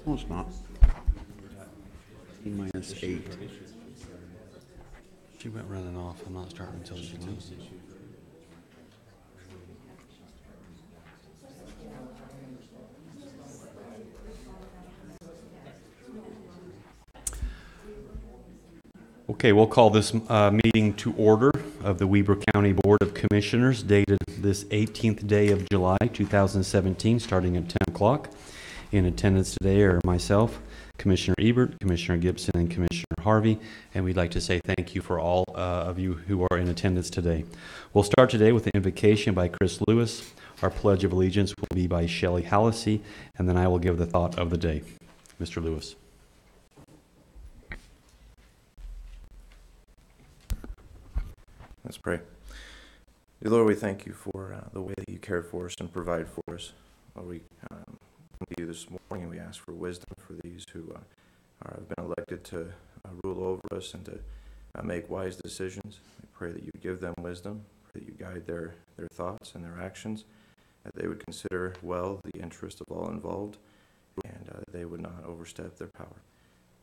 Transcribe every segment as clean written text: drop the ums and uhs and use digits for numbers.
No, it's not. -8. She went running off. I'm not starting until she leaves. Okay, we'll call this meeting to order of the Weber County Board of Commissioners, dated this 18th day of July, 2017, starting at 10 o'clock. In attendance today are myself, Commissioner Ebert, Commissioner Gibson, and Commissioner Harvey, and we'd like to say thank you for all of you who are in attendance today. We'll start today with an invocation by Chris Lewis. Our Pledge of Allegiance will be by Shelley Hallisey, and then I will give the thought of the day. Mr. Lewis. Let's pray. Dear Lord, we thank you for the way that you care for us and provide for us. Lord, we come to you this morning and we ask for wisdom for these who have been elected to rule over us and to make wise decisions. We pray that you give them wisdom, that you guide their thoughts and their actions, that they would consider well the interest of all involved, and that they would not overstep their power.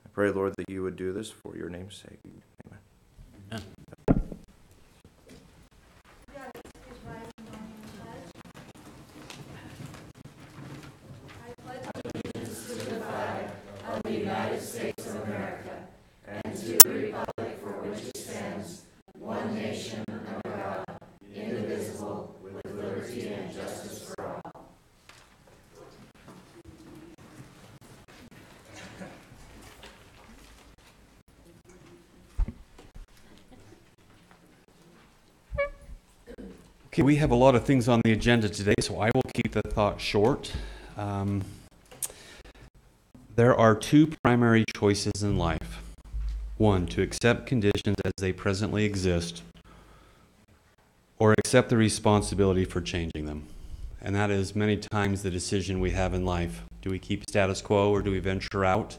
I pray, Lord, that you would do this for your name's sake. Amen. Amen. Okay, we have a lot of things on the agenda today, so I will keep the thought short. There are two primary choices in life. One, to accept conditions as they presently exist, or accept the responsibility for changing them. And that is many times the decision we have in life. Do we keep status quo, or do we venture out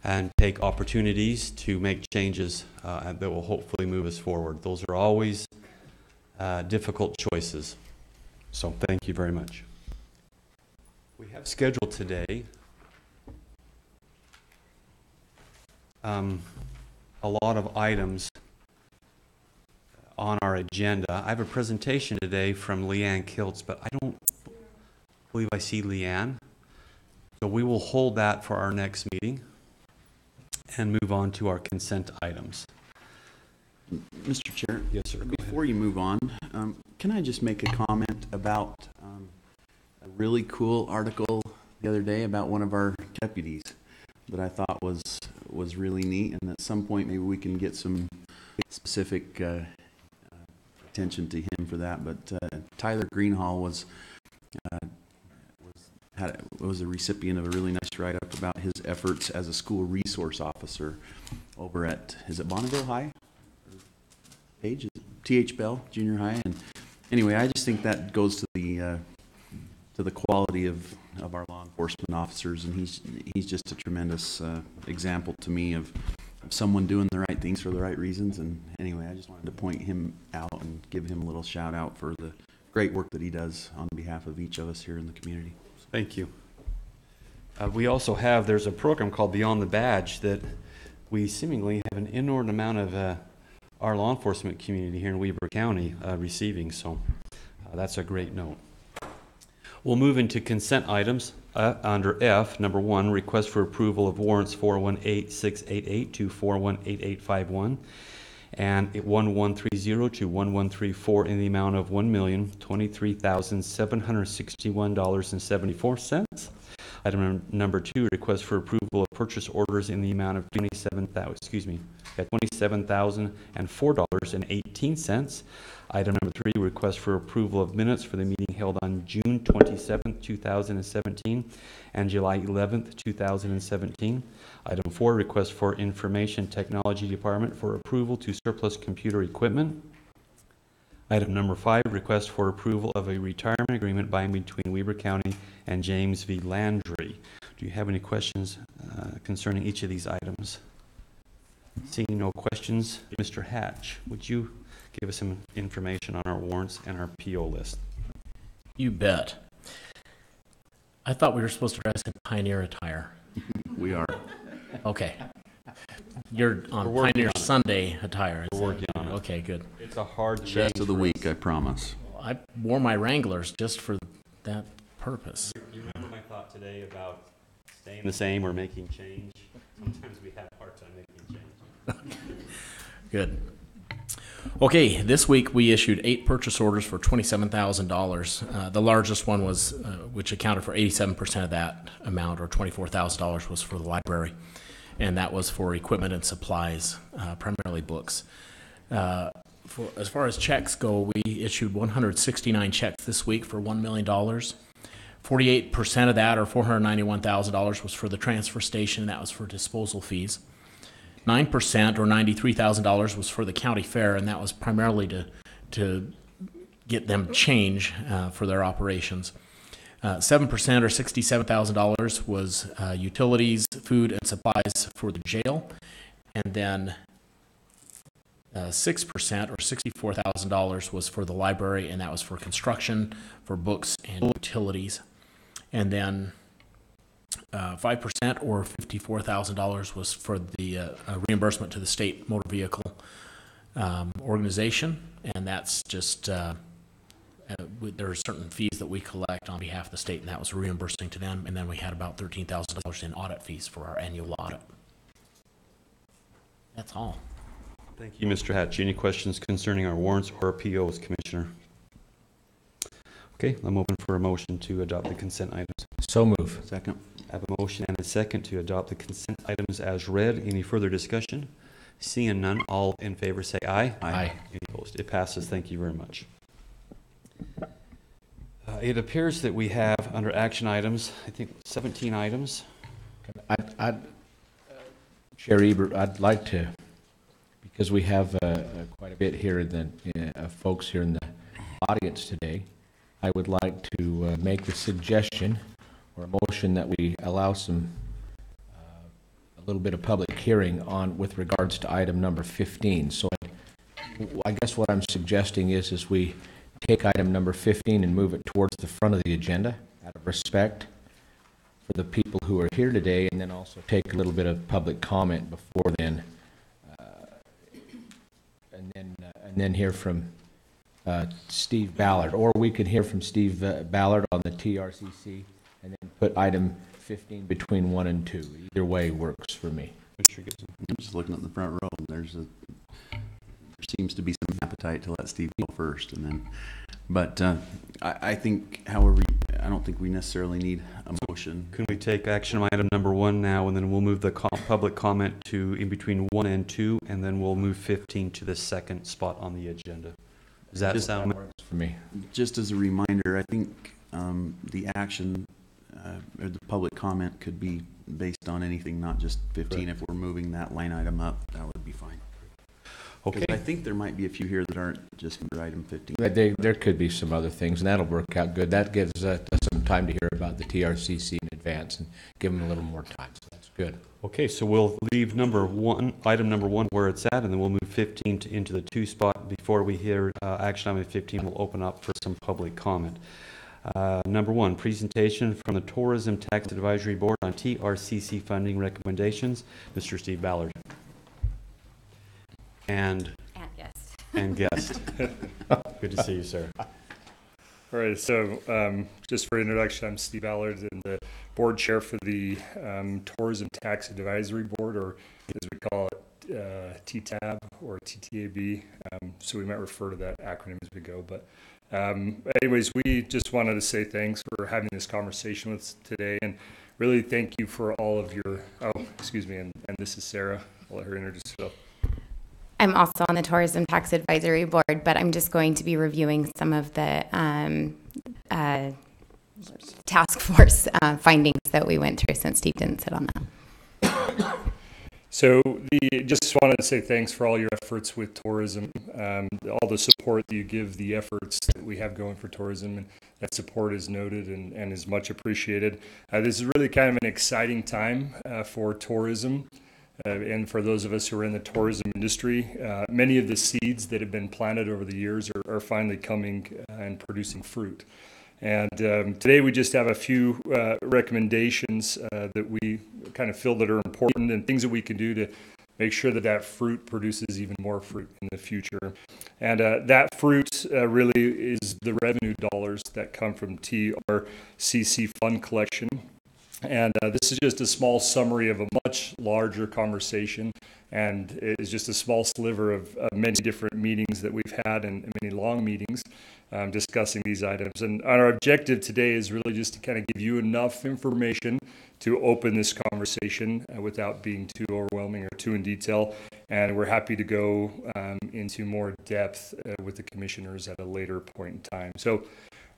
and take opportunities to make changes that will hopefully move us forward? Those are always difficult choices. So thank you very much. We have scheduled today a lot of items on our agenda. I have a presentation today from Leanne Kiltz, but I don't believe I see Leanne. So we will hold that for our next meeting and move on to our consent items. Mr. Chair? Yes, sir. Before you move on, can I just make a comment about a really cool article the other day about one of our deputies that I thought was really neat, and at some point maybe we can get some specific attention to him for that. But Tyler Greenhall was a recipient of a really nice write-up about his efforts as a school resource officer over at, is it Bonneville High? Page, T.H. Bell Junior High. And anyway, I just think that goes to the quality of our law enforcement officers, and he's just a tremendous example to me of someone doing the right things for the right reasons. And anyway, I just wanted to point him out and give him a little shout out for the great work that he does on behalf of each of us here in the community. Thank you. We also have, there's a program called Beyond the Badge that we seemingly have an inordinate amount of our law enforcement community here in Weber County receiving, so that's a great note. We'll move into consent items under F. Number 1, request for approval of warrants 418688 to 418851 and 1130 to 1134 in the amount of $1,023,761.74. Item number 2, request for approval of purchase orders in the amount of $27,004.18. Item number 3, request for approval of minutes for the meeting held on June 27th, 2017 and July 11th, 2017. Item 4, request for Information Technology Department for approval to surplus computer equipment. Item number 5, request for approval of a retirement agreement by and between Weber County and James V. Landry. Do you have any questions concerning each of these items? Seeing no questions, Mr. Hatch, would you give us some information on our warrants and our PO list? You bet. I thought we were supposed to dress in Pioneer attire. We are. Okay. You're on We're working Pioneer on it. Sunday attire. We're working on it. Okay, good. It's a hard Rest change of the for week, us. I promise. I wore my Wranglers just for that purpose. You remember my thought today about staying the same or making change? Sometimes we have a hard time making change. Good. Okay, this week we issued 8 purchase orders for $27,000. The largest one was, which accounted for 87% of that amount, or $24,000, was for the library. And that was for equipment and supplies, primarily books. As far as checks go, we issued 169 checks this week for $1 million. 48% of that, or $491,000, was for the transfer station, and that was for disposal fees. 9%, or $93,000, was for the county fair, and that was primarily to get them change for their operations. 7%, or $67,000, was utilities, food, and supplies for the jail. And then 6%, or $64,000, was for the library, and that was for construction, for books, and utilities. And then 5%, or $54,000, was for the reimbursement to the state motor vehicle organization, and that's just there are certain fees that we collect on behalf of the state, and that was reimbursing to them. And then we had about $13,000 in audit fees for our annual audit. That's all. Thank you, Mr. Hatch. Any questions concerning our warrants or POs, Commissioner? Okay, I'm open for a motion to adopt the consent items. So move. Second. I have a motion and a second to adopt the consent items as read. Any further discussion? Seeing none, all in favor say aye. Aye. Any opposed? It passes. Thank you very much. It appears that we have, under action items, I think 17 items. Chair Ebert, I'd like to, because we have quite a bit here of folks here in the audience today, I would like to make the suggestion or a motion that we allow a little bit of public hearing on with regards to item number 15. So I guess what I'm suggesting is we take item number 15 and move it towards the front of the agenda out of respect for the people who are here today, and then also take a little bit of public comment before then, and then hear from Steve Ballard, or we could hear from Steve Ballard on the TRCC, and then put item 15 between 1 and 2. Either way works for me. Mr. Gibson. I'm just looking at the front row, and there seems to be some appetite to let Steve go first, and then, but I think, however, I don't think we necessarily need a motion. Can we take action item number 1 now, and then we'll move the public comment to in between 1 and 2, and then we'll move 15 to the second spot on the agenda. Does that sound? Works for me. Just as a reminder, I think the action or the public comment could be based on anything, not just 15. If we're moving that line item up, that would be fine. 'Cause Okay. I think there might be a few here that aren't just for item 15. There could be some other things, and that'll work out good. That gives us some time to hear about the TRCC in advance and give them a little more time, so that's good. Okay, so we'll leave item number one where it's at, and then we'll move 15 into the 2 spot. Before we hear action item 15, we'll open up for some public comment. Number 1, presentation from the Tourism Tax Advisory Board on TRCC funding recommendations. Mr. Steve Ballard. And guest. Good to see you, sir. All right, so just for introduction, I'm Steve Ballard, and the board chair for the Tourism Tax Advisory Board, or as we call it, TTAB or TTAB. So we might refer to that acronym as we go. But anyways, we just wanted to say thanks for having this conversation with us today, and really thank you for all of your, and this is Sarah. I'll let her introduce herself. I'm also on the Tourism Tax Advisory Board, but I'm just going to be reviewing some of the task force findings that we went through, since Steve didn't sit on that. So just wanted to say thanks for all your efforts with tourism, all the support that you give the efforts that we have going for tourism, and that support is noted and is much appreciated. This is really kind of an exciting time for tourism. And for those of us who are in the tourism industry, many of the seeds that have been planted over the years are finally coming and producing fruit. And today we just have a few recommendations that we kind of feel that are important and things that we can do to make sure that that fruit produces even more fruit in the future. And that fruit really is the revenue dollars that come from TRCC fund collection. And this is just a small summary of a much larger conversation, and it is just a small sliver of many different meetings that we've had and many long meetings discussing these items. And our objective today is really just to kind of give you enough information to open this conversation without being too overwhelming or too in detail. And we're happy to go into more depth with the commissioners at a later point in time. So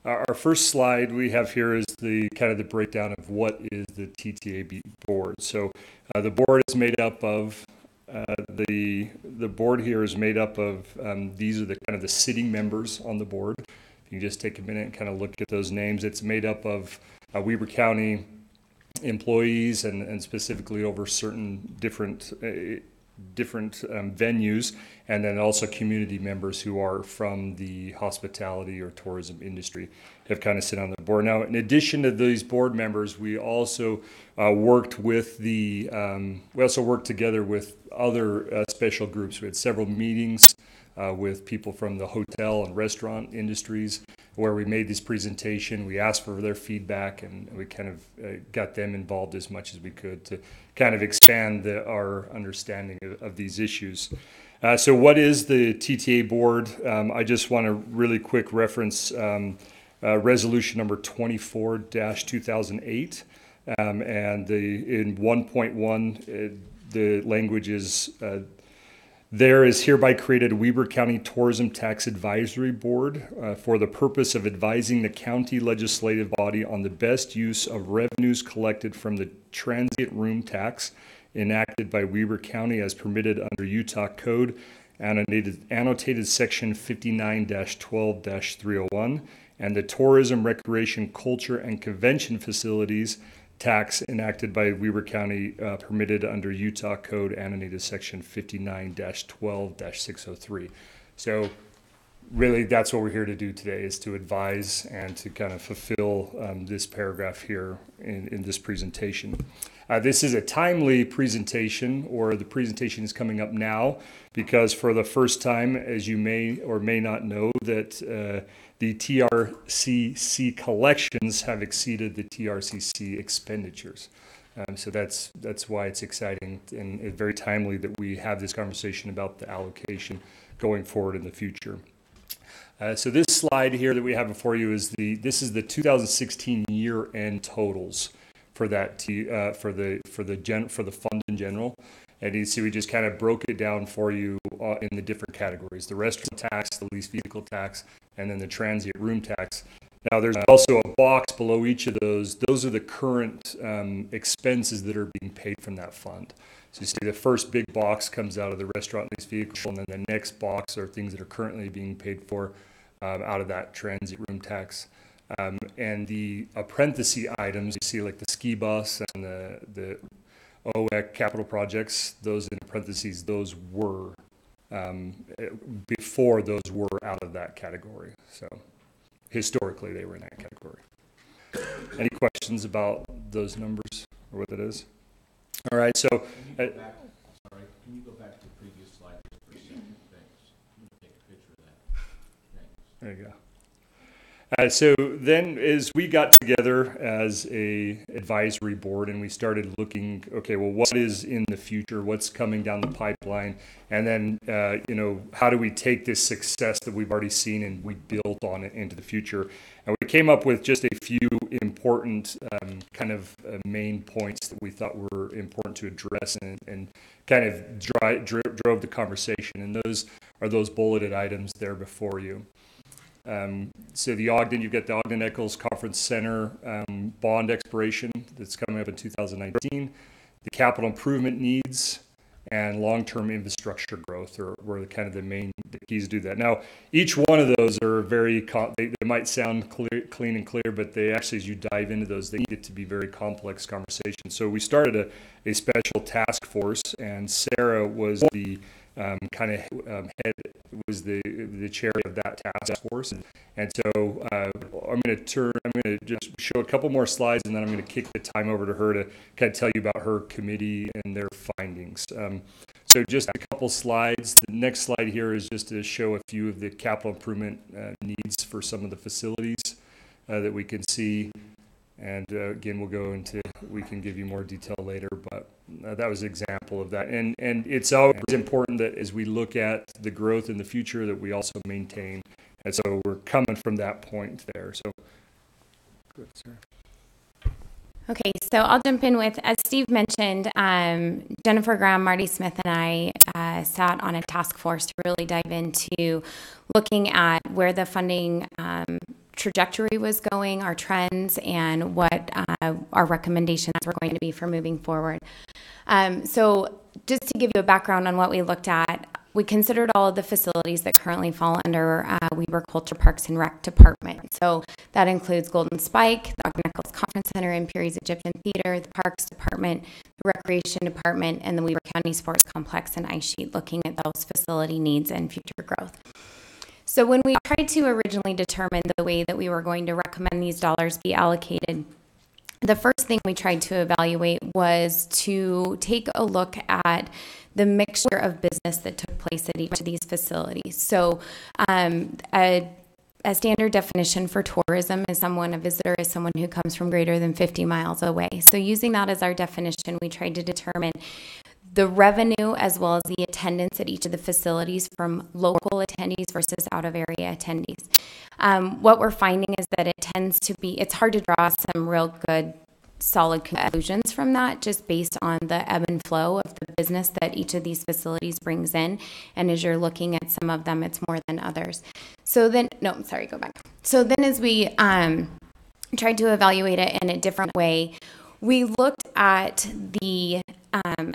our first slide we have here is the kind of the breakdown of what is the TTAB board. So the board is made up of the board here is made up of these are the kind of the sitting members on the board. If you just take a minute and kind of look at those names, it's made up of Weber County employees and specifically over certain different venues, and then also community members who are from the hospitality or tourism industry have kind of sit on the board. Now, in addition to these board members, we also worked together with other special groups. We had several meetings with people from the hotel and restaurant industries where we made this presentation. We asked for their feedback, and we kind of got them involved as much as we could to kind of expand our understanding of these issues. So what is the TTA board? I just want to really quick reference resolution number 24-2008. And in 1.1, the language is, there is hereby created a Weber County Tourism Tax Advisory Board for the purpose of advising the county legislative body on the best use of revenues collected from the transient room tax enacted by Weber County as permitted under Utah Code, annotated section 59-12-301, and the Tourism, Recreation, Culture, and Convention Facilities tax enacted by Weber County permitted under Utah Code, annotated section 59-12-603. So really that's what we're here to do today, is to advise and to kind of fulfill this paragraph here in this presentation. This is a timely presentation, or the presentation is coming up now because for the first time, as you may or may not know, that the TRCC collections have exceeded the TRCC expenditures. So that's why it's exciting and very timely that we have this conversation about the allocation going forward in the future. So this slide here that we have before you is this is the 2016 year-end totals for that for the fund in general. And you see we just kind of broke it down for you in the different categories: the restaurant tax, the leased vehicle tax, and then the transient room tax. Now there's also a box below each of those. Those are the current expenses that are being paid from that fund. So you see the first big box comes out of the restaurant leased vehicle, and then the next box are things that are currently being paid for out of that transient room tax. And the parenthesis items, you see like the ski bus and the OEC capital projects, those in parentheses, those were before those were out of that category. So historically they were in that category. Any questions about those numbers or what that is? All right, so Can you go back to the previous slide just for a second? Thanks. I'm going to take a picture of that. Thanks. there you go. So then as we got together as a advisory board and we started looking, okay, well, what is in the future? What's coming down the pipeline? And then, how do we take this success that we've already seen and we built on it into the future? And we came up with just a few important main points that we thought were important to address and kind of drove the conversation. And those are those bulleted items there before you. So the Ogden, you've got the Ogden Eccles Conference Center bond expiration that's coming up in 2019. The capital improvement needs and long-term infrastructure growth were kind of the keys to do that. Now, each one of those are very, they might sound clean and clear, but they actually, as you dive into those, they need it to be very complex conversations. So we started a special task force, and Sarah was the kind of was the chair of that task force, and so I'm going to just show a couple more slides, and then I'm going to kick the time over to her to kind of tell you about her committee and their findings. So just a couple slides. The next slide here is just to show a few of the capital improvement needs for some of the facilities that we can see. And again, we can give you more detail later, but that was an example of that. And it's always important that as we look at the growth in the future, that we also maintain. And so we're coming from that point there. So, good, Sarah. Okay, so I'll jump in with, as Steve mentioned, Jennifer Graham, Marty Smith, and I sat on a task force to really dive into looking at where the funding trajectory was going, our trends, and what our recommendations were going to be for moving forward. So just to give you a background on what we looked at, we considered all of the facilities that currently fall under Weber Culture Parks and Rec Department. So that includes Golden Spike, the Ogden Eccles Conference Center, Imperi's Egyptian Theater, the Parks Department, the Recreation Department, and the Weber County Sports Complex and Ice Sheet, looking at those facility needs and future growth. So when we tried to originally determine the way that we were going to recommend these dollars be allocated, the first thing we tried to evaluate was to take a look at the mixture of business that took place at each of these facilities. So a standard definition for tourism is a visitor is someone who comes from greater than 50 miles away. So using that as our definition, we tried to determine the revenue as well as the attendance at each of the facilities from local attendees versus out-of-area attendees. What we're finding is that it's hard to draw some real good solid conclusions from that, just based on the ebb and flow of the business that each of these facilities brings in. And as you're looking at some of them, it's more than others. So then as we tried to evaluate it in a different way, we looked at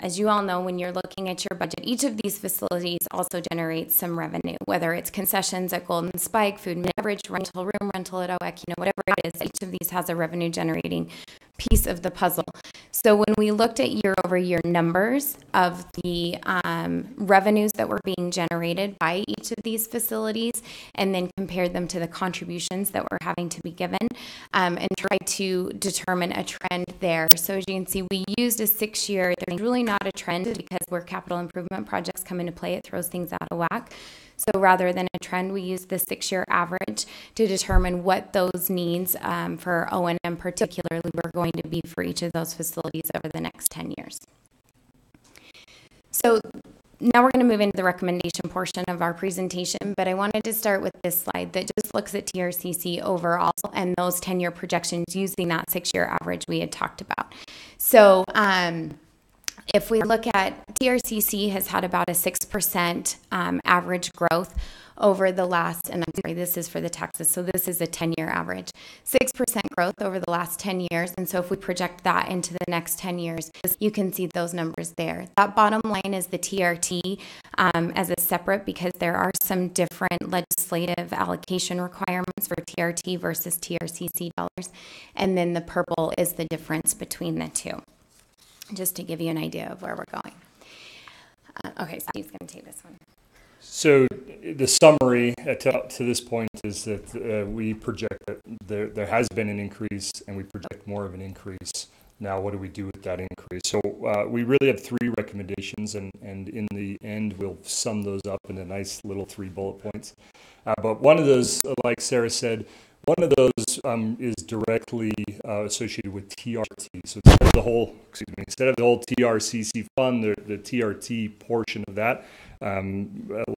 as you all know, when you're looking at your budget, each of these facilities also generates some revenue, whether it's concessions at Golden Spike, food and beverage, rental room rental at OEC, whatever it is, each of these has a revenue generating piece of the puzzle. So when we looked at year-over-year numbers of the revenues that were being generated by each of these facilities, and then compared them to the contributions that were having to be given, and tried to determine a trend there. So as you can see, we used a 6-year. There's really not a trend because where capital improvement projects come into play, it throws things out of whack. So rather than a trend, we used the 6-year average to determine what those needs for O&M particularly were going to be for each of those facilities over the next 10 years. So now we're going to move into the recommendation portion of our presentation, but I wanted to start with this slide that just looks at TRCC overall and those 10-year projections using that 6-year average we had talked about. So if we look at TRCC has had about a 6% average growth over the last, and I'm sorry, this is for the taxes, so this is a 10-year average, 6% growth over the last 10 years. And so if we project that into the next 10 years, you can see those numbers there. That bottom line is the TRT as a separate, because there are some different legislative allocation requirements for TRT versus TRCC dollars. And then the purple is the difference between the two, just to give you an idea of where we're going. Okay, Steve's going to take this one. So the summary to this point is that we project that there has been an increase, and we project more of an increase. Now, what do we do with that increase? So we really have 3 recommendations, and in the end, we'll sum those up in a nice little 3 bullet points. But one of those, like Sarah said, one of those is directly associated with TRT. So instead of the whole TRCC fund, the TRT portion of that,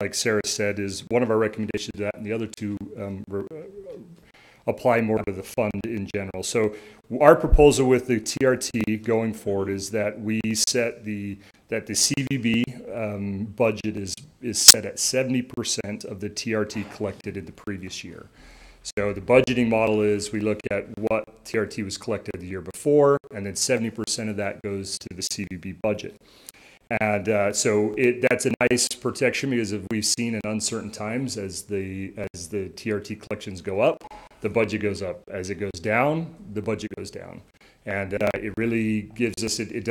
like Sarah said, is one of our recommendations to that, and the other 2 apply more to the fund in general. So our proposal with the TRT going forward is that we set that the CVB budget is set at 70% of the TRT collected in the previous year. So the budgeting model is we look at what TRT was collected the year before, and then 70% of that goes to the CVB budget. And so that's a nice protection, because if we've seen in uncertain times, as the TRT collections go up, the budget goes up. As it goes down, the budget goes down. And it really gives us, it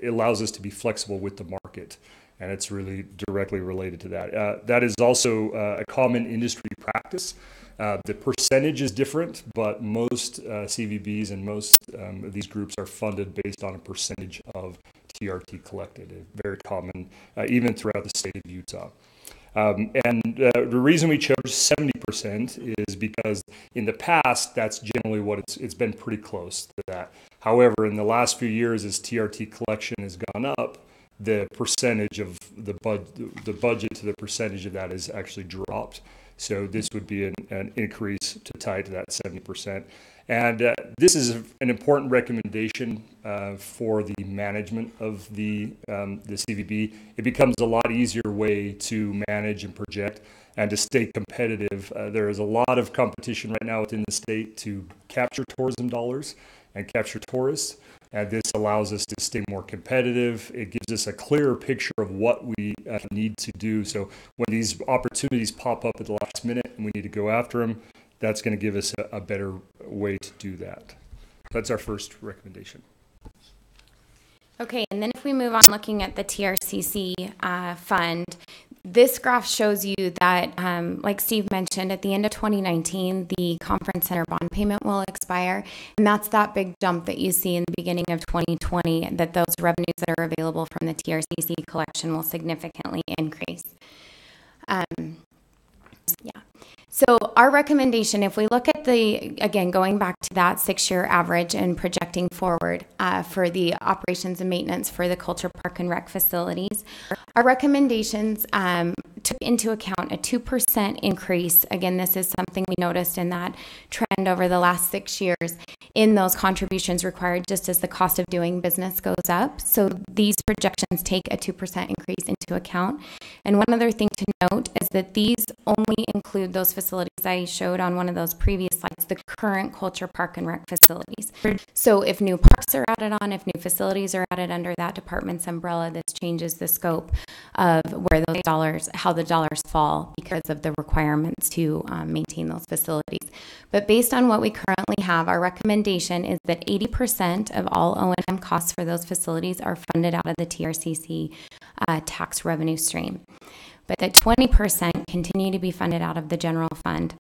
allows us to be flexible with the market. and it's really directly related to that. That is also a common industry practice. The percentage is different, but most CVBs and most of these groups are funded based on a percentage of TRT collected. Very common, even throughout the state of Utah. The reason we chose 70% is because in the past, that's generally what it's been pretty close to that. However, in the last few years, as TRT collection has gone up, the percentage of the budget to the percentage of that has actually dropped. So this would be an increase to tie to that 70%. And this is an important recommendation for the management of the CVB. It becomes a lot easier way to manage and project and to stay competitive. There is a lot of competition right now within the state to capture tourism dollars and capture tourists. And this allows us to stay more competitive. It gives us a clearer picture of what we need to do. So when these opportunities pop up at the last minute and we need to go after them, that's going to give us a better way to do that. That's our first recommendation. Okay, and then if we move on looking at the TRCC fund, this graph shows you that, like Steve mentioned, at the end of 2019, the conference center bond payment will expire, and that's that big jump that you see in the beginning of 2020, that those revenues that are available from the TRCC collection will significantly increase. So our recommendation, if we look at again, going back to that 6-year average and projecting forward for the operations and maintenance for the Culture Park and Rec facilities, our recommendations took into account a 2% increase. Again, this is something we noticed in that trend over the last 6 years in those contributions required just as the cost of doing business goes up. So these projections take a 2% increase into account. And one other thing to note is that these only include those facilities I showed on one of those previous slides, the current Culture Park and Rec facilities. So if new parks are added on, if new facilities are added under that department's umbrella, this changes the scope of where those dollars, how the dollars fall because of the requirements to maintain those facilities. But based on what we currently have, our recommendation is that 80% of all O&M costs for those facilities are funded out of the TRCC tax revenue stream, but that 20% continue to be funded out of the general fund.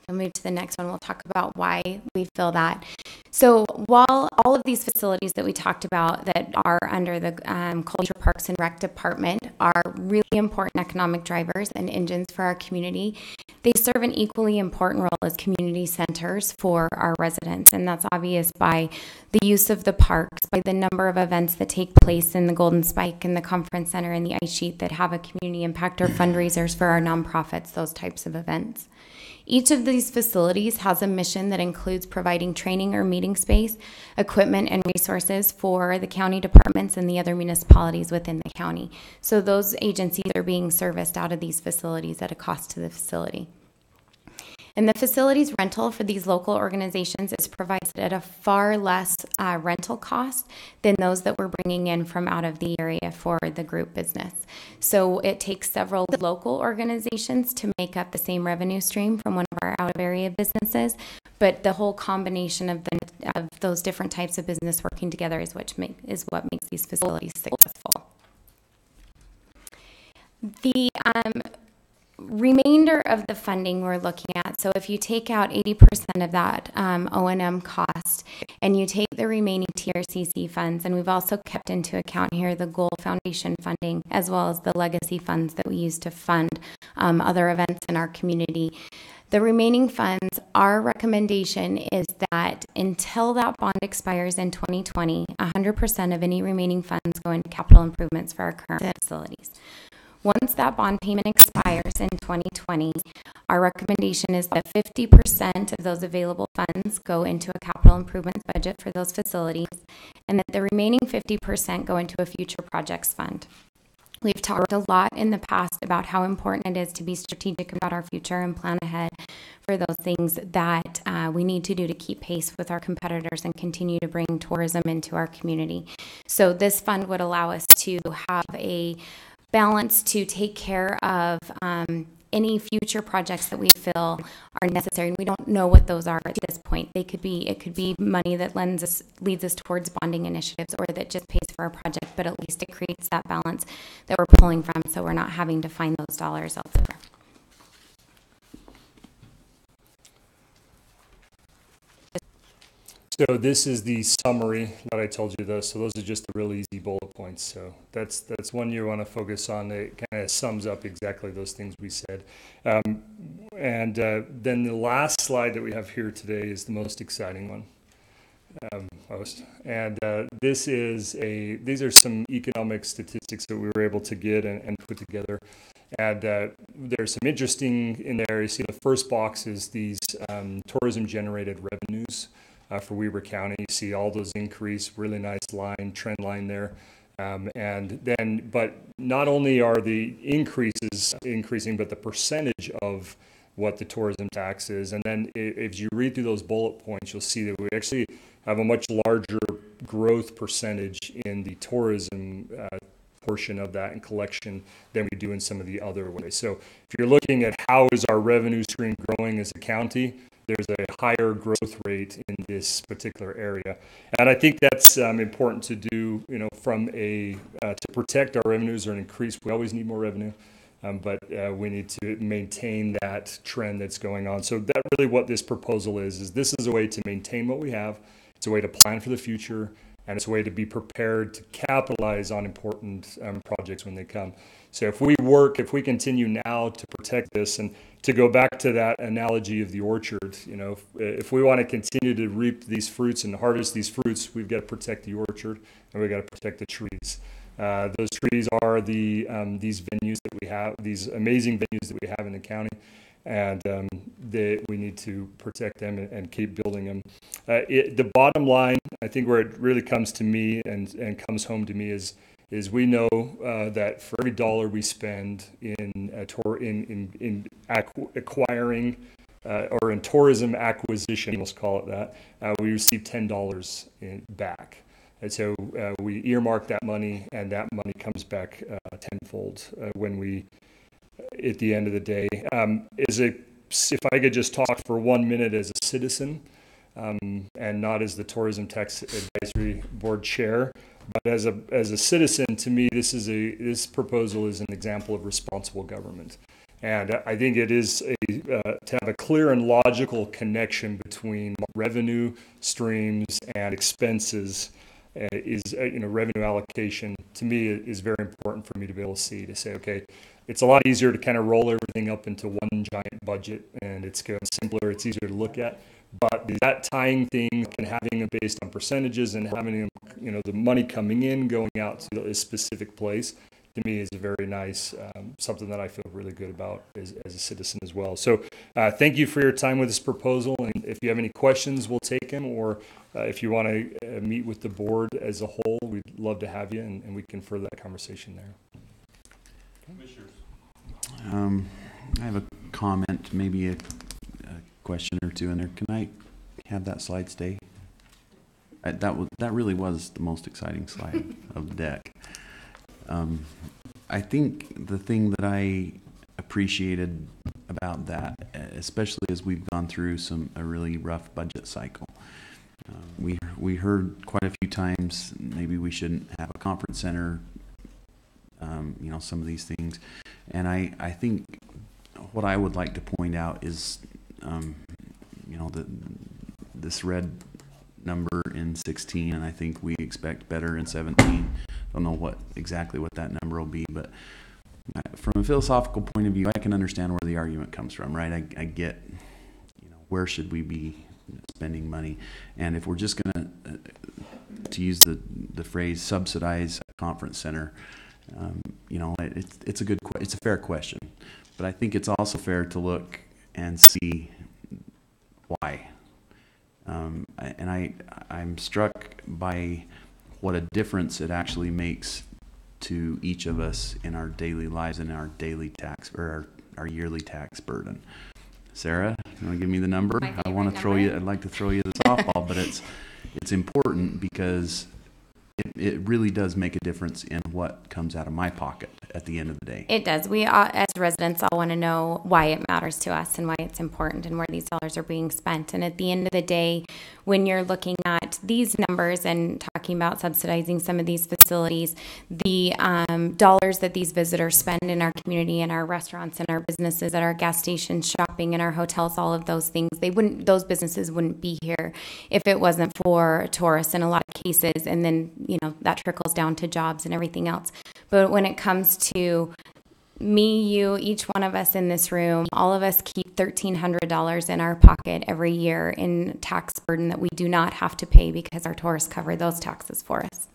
We'll move to the next one. We'll talk about why we feel that. So while all of these facilities that we talked about that are under the Culture Parks and Rec Department are really important economic drivers and engines for our community, they serve an equally important role as community centers for our residents. And that's obvious by the use of the parks, by the number of events that take place in the Golden Spike and the Conference Center and the Ice Sheet that have a community impact or fundraisers for our nonprofits, those types of events. Each of these facilities has a mission that includes providing training or meeting space, equipment, and resources for the county departments and the other municipalities within the county. So those agencies are being serviced out of these facilities at a cost to the facility. And the facilities rental for these local organizations is provided at a far less rental cost than those that we're bringing in from out of the area for the group business. So it takes several local organizations to make up the same revenue stream from one of our out-of-area businesses, but the whole combination of those different types of business working together is what makes these facilities successful. The remainder of the funding we're looking at, so if you take out 80% of that O&M cost and you take the remaining TRCC funds, and we've also kept into account here the Goal Foundation funding as well as the legacy funds that we use to fund other events in our community. The remaining funds, our recommendation is that until that bond expires in 2020, 100% of any remaining funds go into capital improvements for our current facilities. Once that bond payment expires in 2020, our recommendation is that 50% of those available funds go into a capital improvements budget for those facilities, and that the remaining 50% go into a future projects fund. We've talked a lot in the past about how important it is to be strategic about our future and plan ahead for those things that we need to do to keep pace with our competitors and continue to bring tourism into our community. So this fund would allow us to have a balance to take care of any future projects that we feel are necessary, and we don't know what those are at this point. It could be money that leads us towards bonding initiatives, or that just pays for a project, but at least it creates that balance that we're pulling from, so we're not having to find those dollars elsewhere. So this is the summary that I told you though. So those are just the real easy bullet points. So that's one you want to focus on. It kind of sums up exactly those things we said. Then the last slide that we have here today is the most exciting one. These are some economic statistics that we were able to get and put together. And there's some interesting in there. You see the first box is these tourism generated revenues. For Weber County, you see all those increase, really nice trend line there. But not only are the increases increasing, but the percentage of what the tourism tax is. And then if you read through those bullet points, you'll see that we actually have a much larger growth percentage in the tourism portion of that and collection than we do in some of the other ways. So if you're looking at how is our revenue stream growing as a county, there's a higher growth rate in this particular area. And I think that's important to do, from to protect our revenues or increase. We always need more revenue, but we need to maintain that trend that's going on. So that really what this proposal is this is a way to maintain what we have. It's a way to plan for the future, and it's a way to be prepared to capitalize on important projects when they come. So if we continue now to protect this, and to go back to that analogy of the orchard, if we want to continue to reap these fruits and harvest these fruits, we've got to protect the orchard, and we've got to protect the trees. Those trees are these venues that we have, these amazing venues that we have in the county, and we need to protect them and keep building them. The bottom line, I think where it really comes to me and comes home to me is we know that for every dollar we spend in acquiring or in tourism acquisition, let's call it that, we receive $10 back. And so we earmark that money, and that money comes back tenfold when we, at the end of the day. If I could just talk for 1 minute as a citizen, and not as the Tourism Tax Advisory Board Chair, but as a citizen, to me, this proposal is an example of responsible government. And I think it is to have a clear and logical connection between revenue streams and expenses revenue allocation, to me, is very important for me to be able to see, to say, okay, it's a lot easier to kind of roll everything up into one giant budget, and it's simpler, it's easier to look at. But that tying thing and having it based on percentages and having the money coming in, going out to a specific place, to me is a very nice, something that I feel really good about as a citizen as well. So thank you for your time with this proposal. And if you have any questions, we'll take them. Or if you want to meet with the board as a whole, we'd love to have you, and we can further that conversation there. I have a comment, maybe a question or two in there. Can I have that slide stay? That really was the most exciting slide of the deck. I think the thing that I appreciated about that, especially as we've gone through a really rough budget cycle, we heard quite a few times maybe we shouldn't have a conference center, some of these things. And I think what I would like to point out is, this red number in 16, and I think we expect better in 17. Don't know exactly what that number will be, but from a philosophical point of view, I can understand where the argument comes from, right? I get, where should we be spending money? And if we're just going to use the phrase subsidize a conference center, it's a fair question, but I think it's also fair to look and see why. I'm struck by what a difference it actually makes to each of us in our daily lives and our daily tax or our yearly tax burden. Sarah, you want to give me the number? I'd like to throw you the softball, but it's important because it really does make a difference in what comes out of my pocket at the end of the day. It does. We, as residents, all want to know why it matters to us and why it's important and where these dollars are being spent. And at the end of the day, when you're looking at these numbers and talking about subsidizing some of these facilities, the dollars that these visitors spend in our community, in our restaurants, in our businesses, at our gas stations, shopping, in our hotels, all of those things, those businesses wouldn't be here if it wasn't for tourists in a lot of cases. And then, that trickles down to jobs and everything else. But when it comes to me, you, each one of us in this room, all of us keep $1,300 in our pocket every year in tax burden that we do not have to pay because our tourists cover those taxes for us.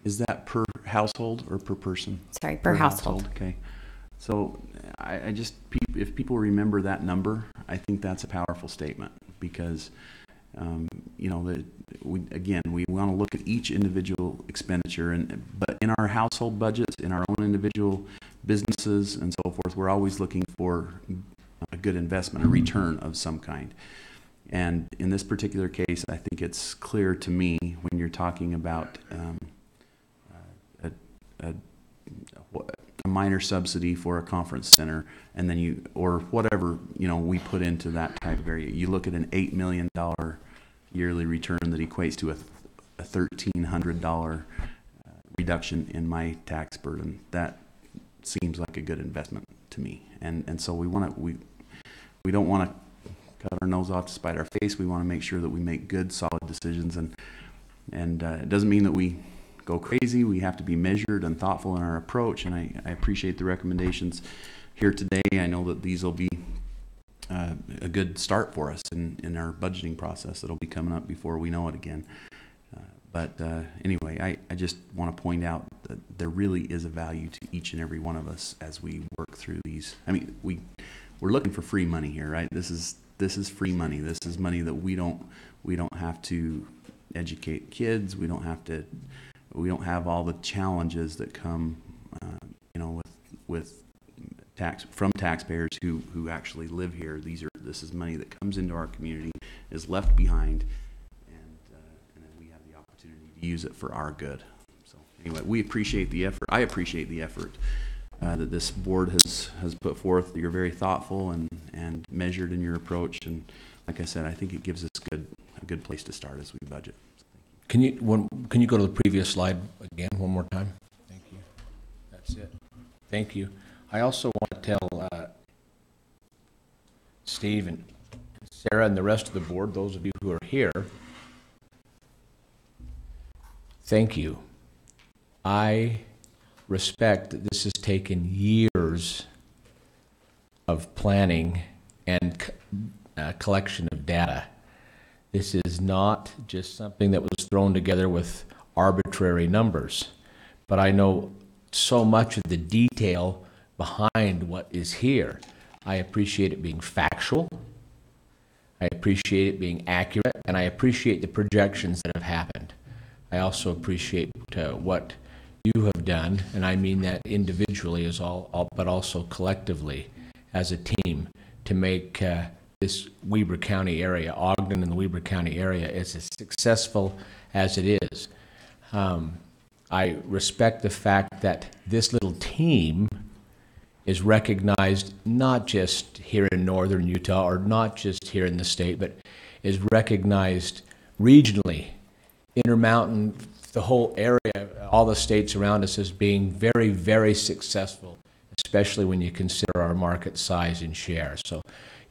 Is that per household or per person? Sorry, per household. Okay. So I just, if people remember that number, I think that's a powerful statement because, we want to look at each individual expenditure, but in our household budgets, in our own individual businesses and so forth, we're always looking for a good investment, a return of some kind. And in this particular case, I think it's clear to me when you're talking about a minor subsidy for a conference center, and then or whatever, we put into that type of area. You look at an $8 million yearly return that equates to a $1,300 reduction in my tax burden. That seems like a good investment to me. And so we don't want to cut our nose off to spite our face. We want to make sure that we make good, solid decisions. And it doesn't mean that we go crazy. We have to be measured and thoughtful in our approach. And I appreciate the recommendations here today. I know that these will be a good start for us in our budgeting process that'll be coming up before we know it again. But anyway, I just want to point out that there really is a value to each and every one of us as we work through these. I mean, we're looking for free money here, right? This is free money. This is money that we don't have to educate kids. We don't have all the challenges that come, with from taxpayers who actually live here. This is money that comes into our community, is left behind, and then we have the opportunity to use it for our good. So anyway, we appreciate the effort. I appreciate the effort that this board has put forth. You're very thoughtful and measured in your approach, and like I said, I think it gives us a good place to start as we budget. Can you go to the previous slide again one more time? Thank you. That's it. Thank you. I also want to tell Steve and Sarah and the rest of the board, those of you who are here, thank you. I respect that this has taken years of planning and collection of data. This is not just something that was thrown together with arbitrary numbers, but I know so much of the detail behind what is here. I appreciate it being factual, I appreciate it being accurate, and I appreciate the projections that have happened. I also appreciate what you have done, and I mean that individually as all, but also collectively as a team to make this Weber County area, Ogden and the Weber County area, as successful as it is. I respect the fact that this little team is recognized not just here in northern Utah or not just here in the state, but is recognized regionally, Intermountain, the whole area, all the states around us as being very, very successful, especially when you consider our market size and share. So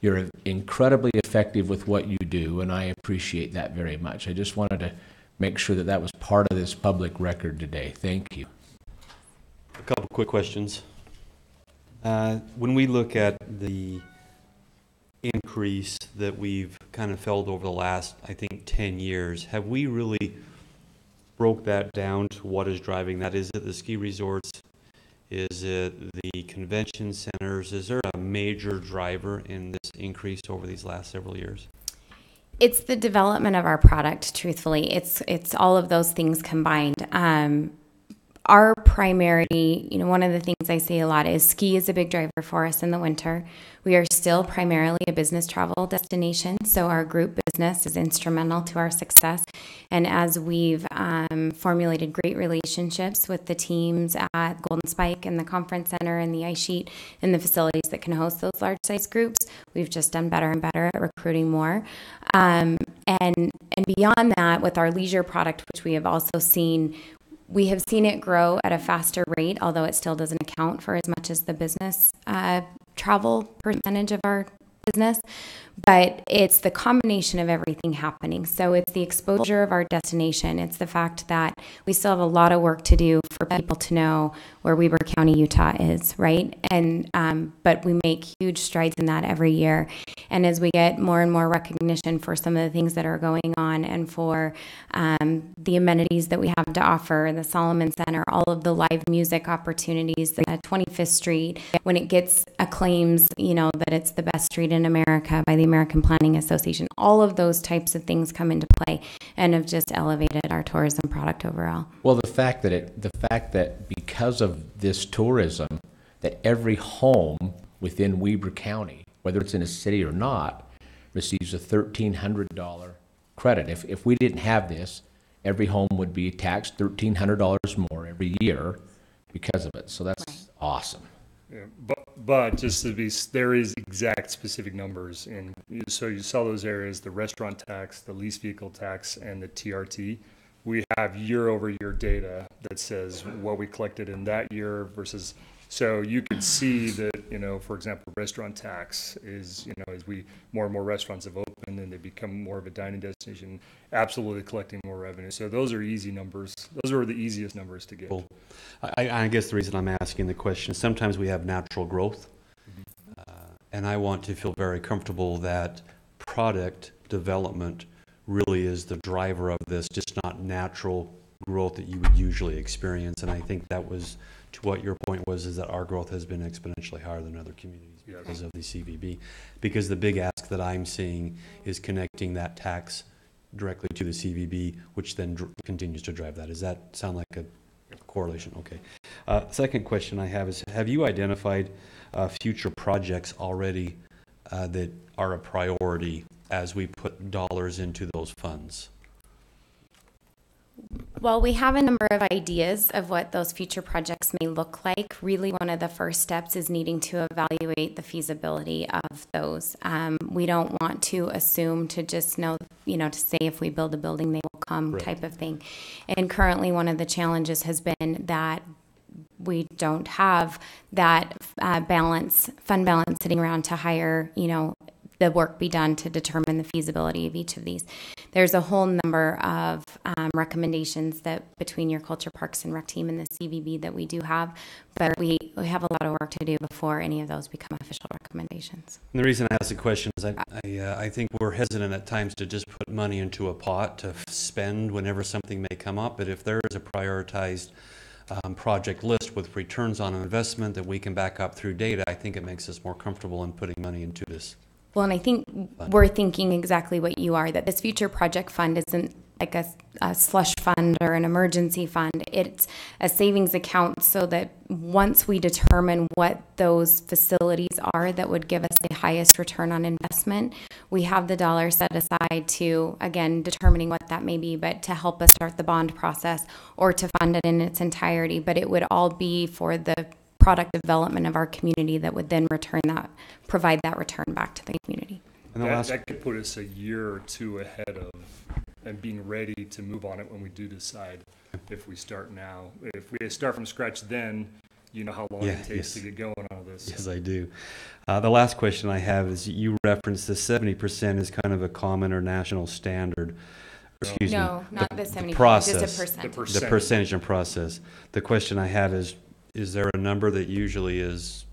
you're incredibly effective with what you do, and I appreciate that very much. I just wanted to make sure that that was part of this public record today. Thank you. A couple quick questions. When we look at the increase that we've kind of felt over the last, I think, 10 years, have we really broke that down to what is driving that? Is it the ski resorts? Is it the convention centers? Is there a major driver in this increase over these last several years? It's the development of our product, truthfully. It's all of those things combined. our primary, one of the things I say a lot is ski is a big driver for us in the winter. We are still primarily a business travel destination, so our group business is instrumental to our success. And as we've formulated great relationships with the teams at Golden Spike and the Conference Center and the Ice Sheet and the facilities that can host those large-size groups, we've just done better and better at recruiting more. And beyond that, with our leisure product, which we have also seen, we have seen it grow at a faster rate, although it still doesn't account for as much as the business travel percentage of our business. But it's the combination of everything happening. So it's the exposure of our destination. It's the fact that we still have a lot of work to do for people to know where Weber County, Utah is, right? And but we make huge strides in that every year. And as we get more and more recognition for some of the things that are going on and for the amenities that we have to offer, the Solomon Center, all of the live music opportunities, the 25th Street, when it gets acclaims, that it's the best street in America by the American Planning Association, all of those types of things come into play and have just elevated our tourism product overall. Well, the fact that because of this tourism, that every home within Weber County, whether it's in a city or not, receives a $1,300 credit. If we didn't have this, every home would be taxed $1,300 more every year because of it. So that's awesome. Yeah, but just to be, there is exact specific numbers, and so you saw those areas: the restaurant tax, the lease vehicle tax, and the TRT. We have year-over-year data that says what we collected in that year versus. So you can see that, for example, restaurant tax is, as more and more restaurants have opened and they become more of a dining destination, absolutely collecting more revenue. So those are easy numbers. Those are the easiest numbers to get. Cool. I guess the reason I'm asking the question is sometimes we have natural growth, and I want to feel very comfortable that product development really is the driver of this, just not natural growth that you would usually experience. And I think that was to what your point was, is that our growth has been exponentially higher than other communities because of the CVB. Because the big ask that I'm seeing is connecting that tax directly to the CVB, which then continues to drive that. Does that sound like a correlation? Okay. Second question I have is, have you identified future projects already that are a priority as we put dollars into those funds? Well, we have a number of ideas of what those future projects may look like. Really, one of the first steps is needing to evaluate the feasibility of those. We don't want to assume to just know, to say if we build a building, they will come type of thing. And currently, one of the challenges has been that we don't have that fund balance sitting around to hire, the work be done to determine the feasibility of each of these. There's a whole number of recommendations that between your Culture Parks and Rec team and the CVB that we do have, but we have a lot of work to do before any of those become official recommendations. And the reason I ask the question is I think we're hesitant at times to just put money into a pot to spend whenever something may come up, but if there is a prioritized project list with returns on investment that we can back up through data, I think it makes us more comfortable in putting money into this. Well, and I think we're thinking exactly what you are, that this future project fund isn't like a slush fund or an emergency fund. It's a savings account so that once we determine what those facilities are that would give us the highest return on investment, we have the dollars set aside to, again, determining what that may be, but to help us start the bond process or to fund it in its entirety. But it would all be for the product development of our community that would then provide that return back to the community. And that could put us a year or two ahead of and being ready to move on it when we do decide if we start now. If we start from scratch then, you know how long it takes to get going on this. Yes, I do. The last question I have is, you referenced the 70% is kind of a common or national standard. Excuse me. No, not the 70%, process, just a percent. The percentage and process. The question I have is there a number that usually is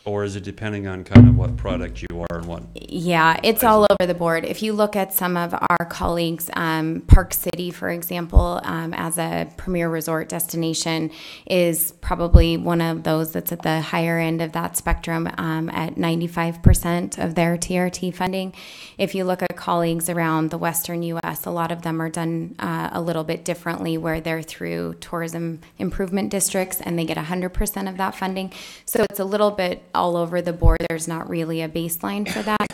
Or is it depending on kind of what product you are and what? Yeah, it's all over the board. If you look at some of our colleagues, Park City, for example, as a premier resort destination, is probably one of those that's at the higher end of that spectrum at 95% of their TRT funding. If you look at colleagues around the Western U.S., a lot of them are done a little bit differently, where they're through tourism improvement districts and they get 100% of that funding. So it's a little bit all over the board. There's not really a baseline for that.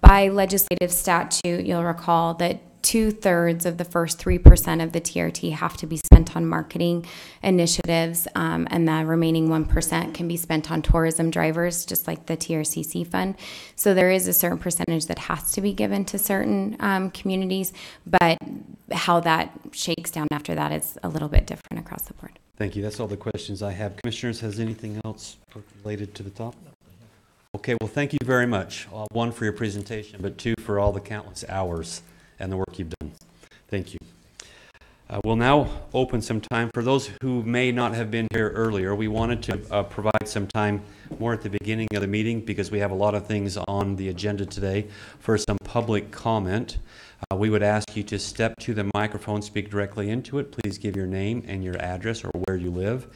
By legislative statute, you'll recall that 2/3 of the first 3% of the TRT have to be spent on marketing initiatives, and the remaining 1% can be spent on tourism drivers, just like the TRCC fund. So there is a certain percentage that has to be given to certain communities, but how that shakes down after that is a little bit different across the board. Thank you. That's all the questions I have. Commissioners, has anything else related to the top? Okay, well, thank you very much. One, for your presentation, but two, for all the countless hours and the work you've done. Thank you. We'll now open some time for those who may not have been here earlier. We wanted to provide some time more at the beginning of the meeting because we have a lot of things on the agenda today for some public comment. We would ask you to step to the microphone, speak directly into it. Please give your name and your address or where you live.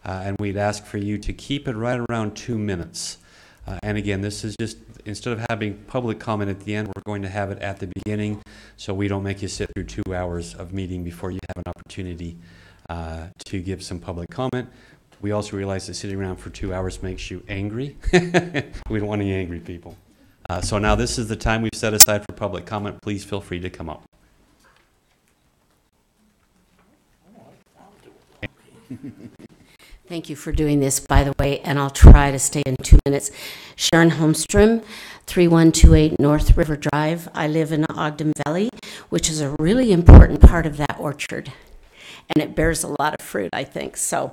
And we'd ask for you to keep it right around 2 minutes. And again, this is just, instead of having public comment at the end, we're going to have it at the beginning so we don't make you sit through 2 hours of meeting before you have an opportunity to give some public comment. We also realize that sitting around for 2 hours makes you angry. We don't want any angry people. So now this is the time we've set aside for public comment. Please feel free to come up. Thank you for doing this, by the way, and I'll try to stay in 2 minutes. Sharon Holmstrom, 3128 North River Drive. I live in Ogden Valley, which is a really important part of that orchard, and it bears a lot of fruit, I think. So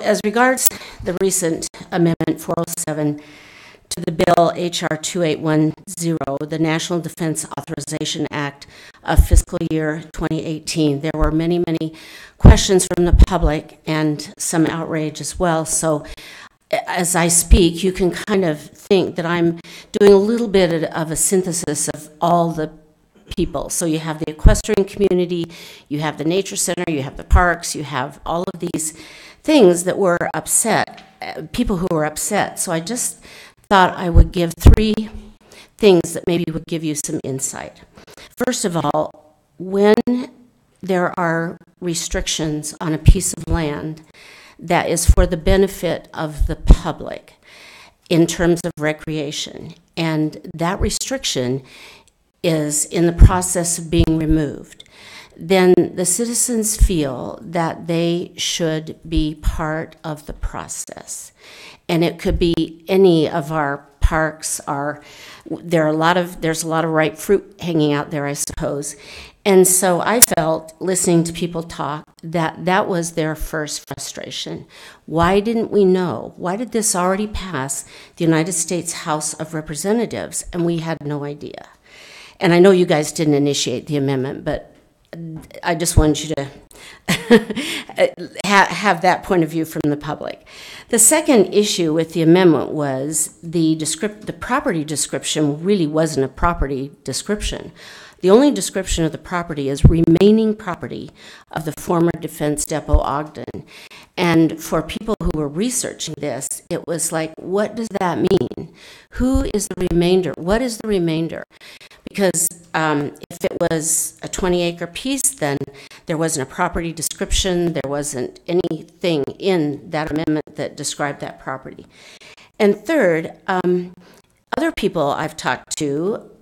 as regards the recent Amendment 407 to the bill HR 2810, the National Defense Authorization Act of fiscal year 2018, there were many, many questions from the public and some outrage as well. So as I speak, you can kind of think that I'm doing a little bit of a synthesis of all the people. So you have the equestrian community, you have the nature center, you have the parks, you have all of these things that were upset, people who were upset. So I just thought I would give 3 things that maybe would give you some insight. First of all, when there are restrictions on a piece of land that is for the benefit of the public in terms of recreation, and that restriction is in the process of being removed, then the citizens feel that they should be part of the process. And it could be any of our parks. There's a lot of ripe fruit hanging out there, I suppose. And so I felt, listening to people talk, that was their first frustration. Why didn't we know? Why did this already pass the United States House of Representatives and we had no idea? And I know you guys didn't initiate the amendment, but I just wanted you to have that point of view from the public. The second issue with the amendment was the property description really wasn't a property description. The only description of the property is remaining property of the former Defense Depot Ogden. And for people who were researching this, it was like, what does that mean? Who is the remainder? What is the remainder? Because if it was a 20-acre piece, then there wasn't a property description, there wasn't anything in that amendment that described that property. And third, other people I've talked to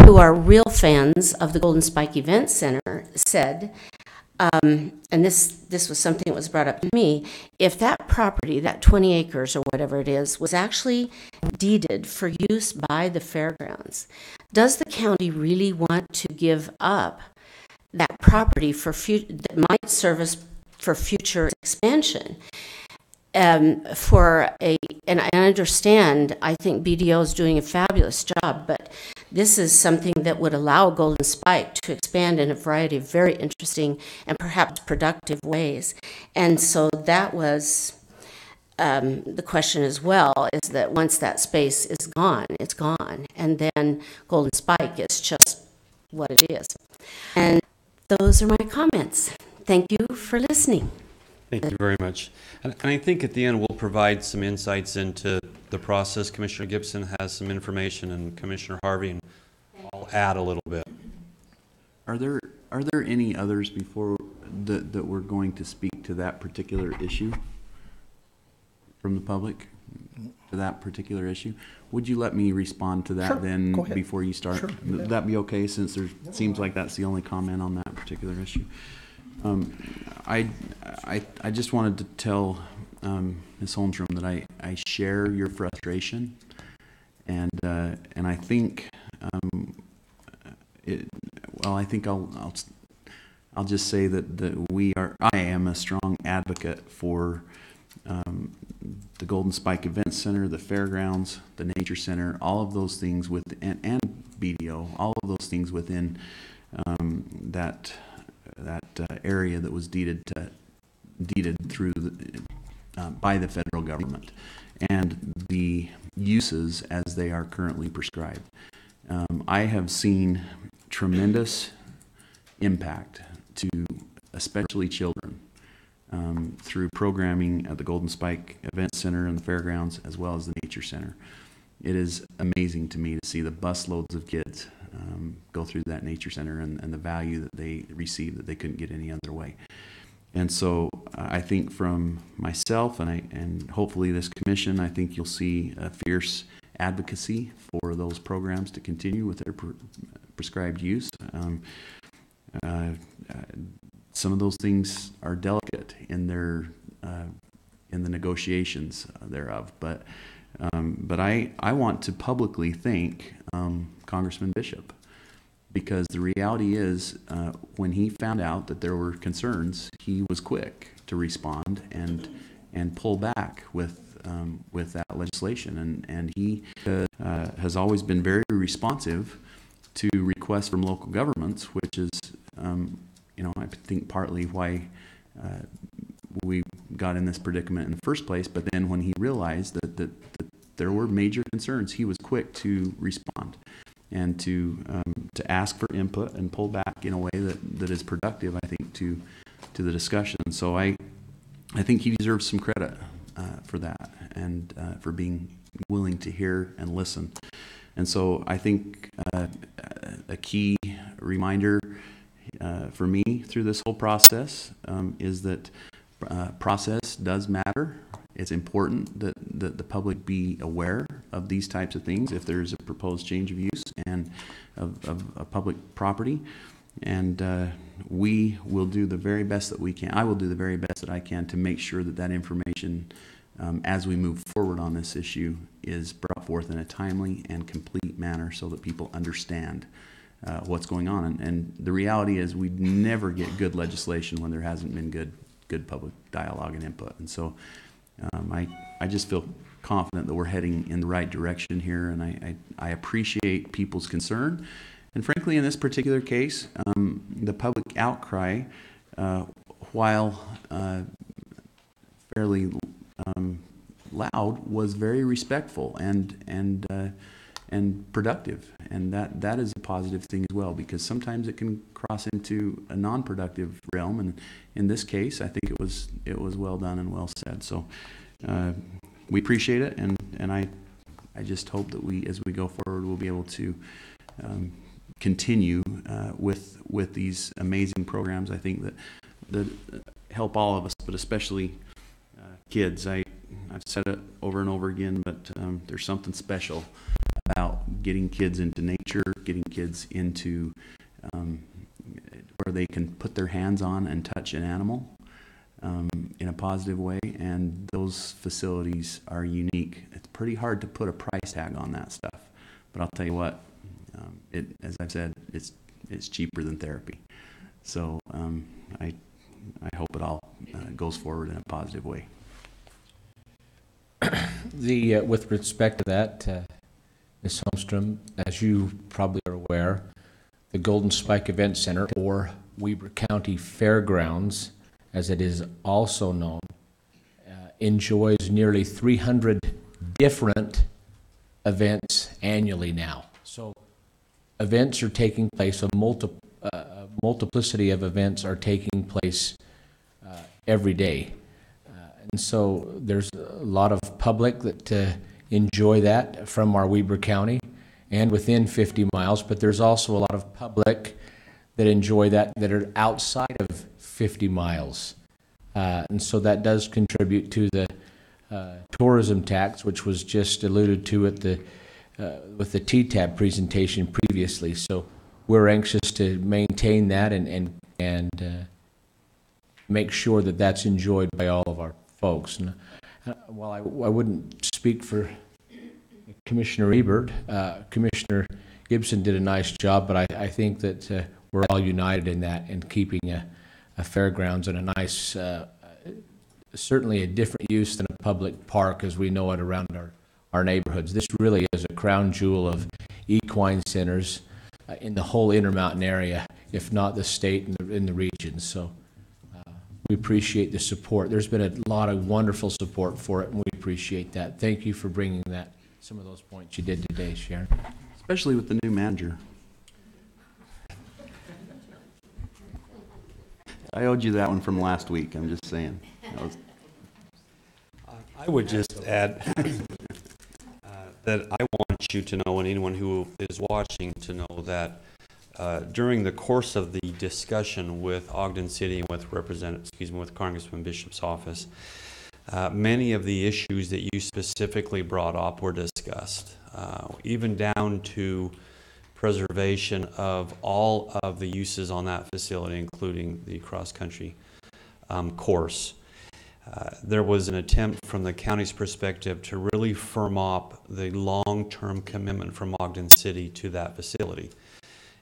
who are real fans of the Golden Spike Event Center said, and this was something that was brought up to me, if that property, that 20 acres or whatever it is, was actually deeded for use by the fairgrounds, does the county really want to give up that property that might serve for future expansion? And I understand, I think BDO is doing a fabulous job, but this is something that would allow Golden Spike to expand in a variety of very interesting and perhaps productive ways. And so that was the question as well is that once that space is gone, it's gone. And then Golden Spike is just what it is. And those are my comments. Thank you for listening. Thank you very much. And I think at the end, we'll provide some insights into the process. Commissioner Gibson has some information, and Commissioner Harvey, and I'll add a little bit. Are there any others before that we're going to speak to that particular issue from the public, to that particular issue? Would you let me respond to that then before you start? Would that be okay, since there seems like that's the only comment on that particular issue? I just wanted to tell Ms. Holmstrom that I share your frustration, and I think I think I'll just say that I am a strong advocate for the Golden Spike Event Center, the fairgrounds, the nature center, all of those things and BDO, all of those things within that area that was deeded through by the federal government, and the uses as they are currently prescribed. I have seen tremendous impact to especially children through programming at the Golden Spike Event Center and the fairgrounds, as well as the nature center. It is amazing to me to see the busloads of kids go through that nature center and the value that they receive that they couldn't get any other way. And so I think from myself and hopefully this commission, I think you'll see a fierce advocacy for those programs to continue with their prescribed use. Some of those things are delicate in the negotiations thereof, but I want to publicly thank Congressman Bishop, because the reality is when he found out that there were concerns, he was quick to respond and pull back with that legislation, and he has always been very responsive to requests from local governments, which is I think partly why we got in this predicament in the first place. But then when he realized that there were major concerns, he was quick to respond and to ask for input and pull back in a way that is productive, I think, to the discussion. So I think he deserves some credit for that, and for being willing to hear and listen. And so I think a key reminder for me through this whole process is that process does matter. It's important that the public be aware of these types of things if there's a proposed change of use and of a public property. And we will do the very best that we can. I will do the very best that I can to make sure that information, as we move forward on this issue, is brought forth in a timely and complete manner so that people understand what's going on. And the reality is we never get good legislation when there hasn't been good public dialogue and input. And so I just feel confident that we're heading in the right direction here, and I appreciate people's concern. And frankly, in this particular case, the public outcry, while fairly loud, was very respectful and productive, and that is a positive thing as well, because sometimes it can cross into a non-productive realm, and in this case, I think it was well done and well said. So we appreciate it, and I just hope that as we go forward, we'll be able to continue with these amazing programs. I think that help all of us, but especially kids. I've said it over and over again, but there's something special about getting kids into nature, getting kids into where they can put their hands on and touch an animal in a positive way, and those facilities are unique. It's pretty hard to put a price tag on that stuff, but I'll tell you what, as I've said, it's cheaper than therapy. So I hope it all goes forward in a positive way. With respect to that, Ms. Holmstrom, as you probably are aware, the Golden Spike Event Center, or Weber County Fairgrounds, as it is also known, enjoys nearly 300 different events annually now. So events are taking place, a multiplicity of events are taking place every day. And so there's a lot of public that enjoy that from our Weber County and within 50 miles, but there's also a lot of public that enjoy that are outside of 50 miles. And so that does contribute to the tourism tax, which was just alluded to at the with the TTAB presentation previously. So we're anxious to maintain that and make sure that that's enjoyed by all of our folks. And while I wouldn't speak for Commissioner Ebert, Commissioner Gibson did a nice job, but I think that we're all united in that and keeping a fairgrounds and a nice, certainly a different use than a public park as we know it around our neighborhoods. This really is a crown jewel of equine centers in the whole Intermountain area, if not the state and in the region. So we appreciate the support. There's been a lot of wonderful support for it, and we appreciate that. Thank you for bringing that, some of those points you did today, Sharon. Especially with the new manager. I owed you that one from last week, I'm just saying. I would just add that I want you to know, and anyone who is watching to know, that during the course of the discussion with Ogden City and with Congressman Bishop's office, many of the issues that you specifically brought up were discussed, even down to preservation of all of the uses on that facility, including the cross-country course. There was an attempt from the county's perspective to really firm up the long-term commitment from Ogden City to that facility.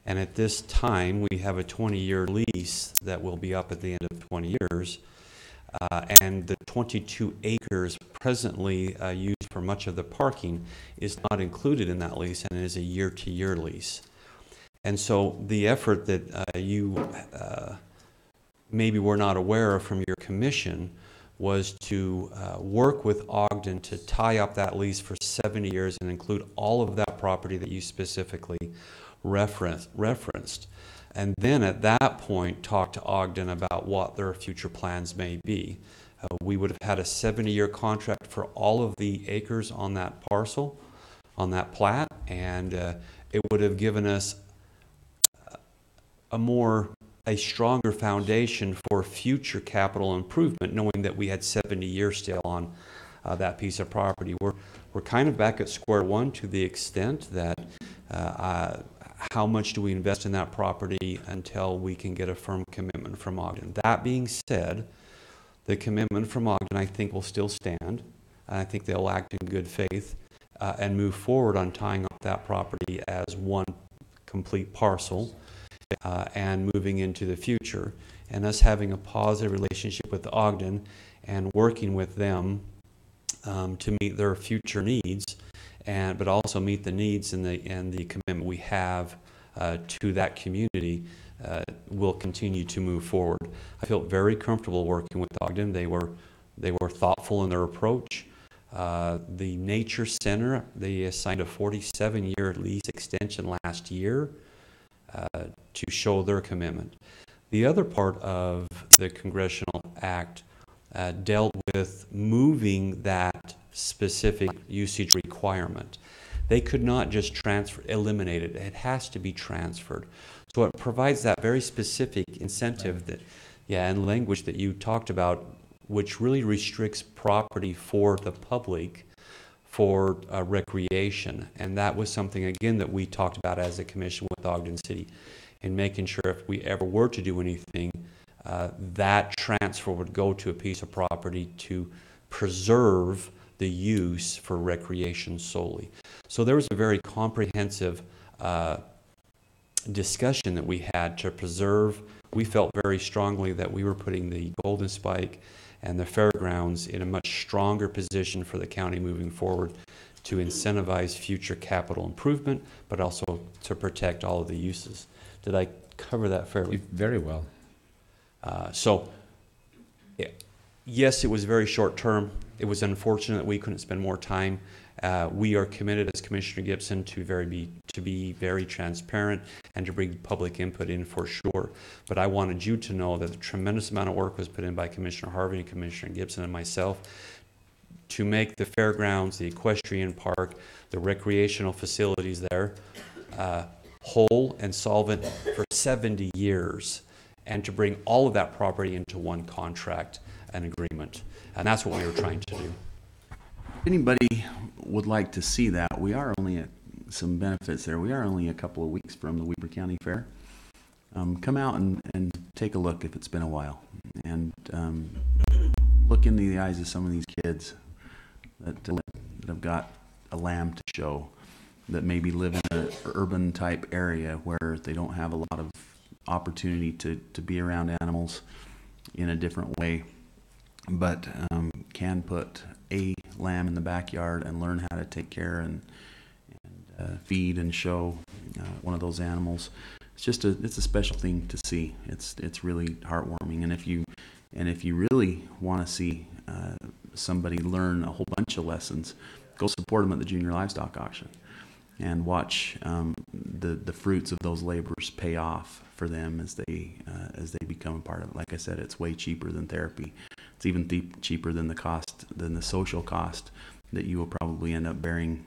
And at this time, we have a 20-year lease that will be up at the end of 20 years. And the 22 acres presently used for much of the parking is not included in that lease, and it is a year-to-year lease. And so the effort that you maybe were not aware of from your commission was to work with Ogden to tie up that lease for 70 years and include all of that property that you specifically referenced. And then at that point, talk to Ogden about what their future plans may be. We would have had a 70-year contract for all of the acres on that parcel, on that plat, and it would have given us a stronger foundation for future capital improvement, knowing that we had 70 years still on that piece of property. We're kind of back at square one to the extent that how much do we invest in that property until we can get a firm commitment from Ogden. That being said, the commitment from Ogden, I think, will still stand. I think they'll act in good faith and move forward on tying up that property as one complete parcel and moving into the future. And us having a positive relationship with Ogden and working with them to meet their future needs, but also meet the needs and the commitment we have to that community will continue to move forward. I felt very comfortable working with Ogden. They were thoughtful in their approach. The Nature Center, they assigned a 47-year lease extension last year to show their commitment. The other part of the Congressional Act dealt with moving that specific usage requirement. They could not just eliminate it. It has to be transferred. So it provides that very specific incentive that, and language that you talked about, which really restricts property for the public for recreation. And that was something, again, that we talked about as a commission with Ogden City, in making sure if we ever were to do anything, that transfer would go to a piece of property to preserve the use for recreation solely. So there was a very comprehensive discussion that we had to preserve. We felt very strongly that we were putting the Golden Spike and the fairgrounds in a much stronger position for the county moving forward to incentivize future capital improvement, but also to protect all of the uses. Did I cover that fairly? Very well. yes, it was very short term. It was unfortunate that we couldn't spend more time. We are committed as Commissioner Gibson to be very transparent and to bring public input in for sure. But I wanted you to know that a tremendous amount of work was put in by Commissioner Harvey and Commissioner Gibson and myself to make the fairgrounds, the equestrian park, the recreational facilities there whole and solvent for 70 years, and to bring all of that property into one contract and agreement. And that's what we were trying to do. If anybody would like to see that, we are only at some benefits there. We are only a couple of weeks from the Weber County Fair. Come out and take a look if it's been a while, and look into the eyes of some of these kids that have got a lamb to show, that maybe live in an urban type area where they don't have a lot of opportunity to be around animals in a different way, but can put a lamb in the backyard and learn how to take care and feed and show one of those animals. It's a special thing to see. It's really heartwarming. And if you really want to see somebody learn a whole bunch of lessons, go support them at the Junior Livestock Auction and watch the fruits of those labors pay off for them as they become a part of it. Like I said, it's way cheaper than therapy. It's even cheaper than the social cost that you will probably end up bearing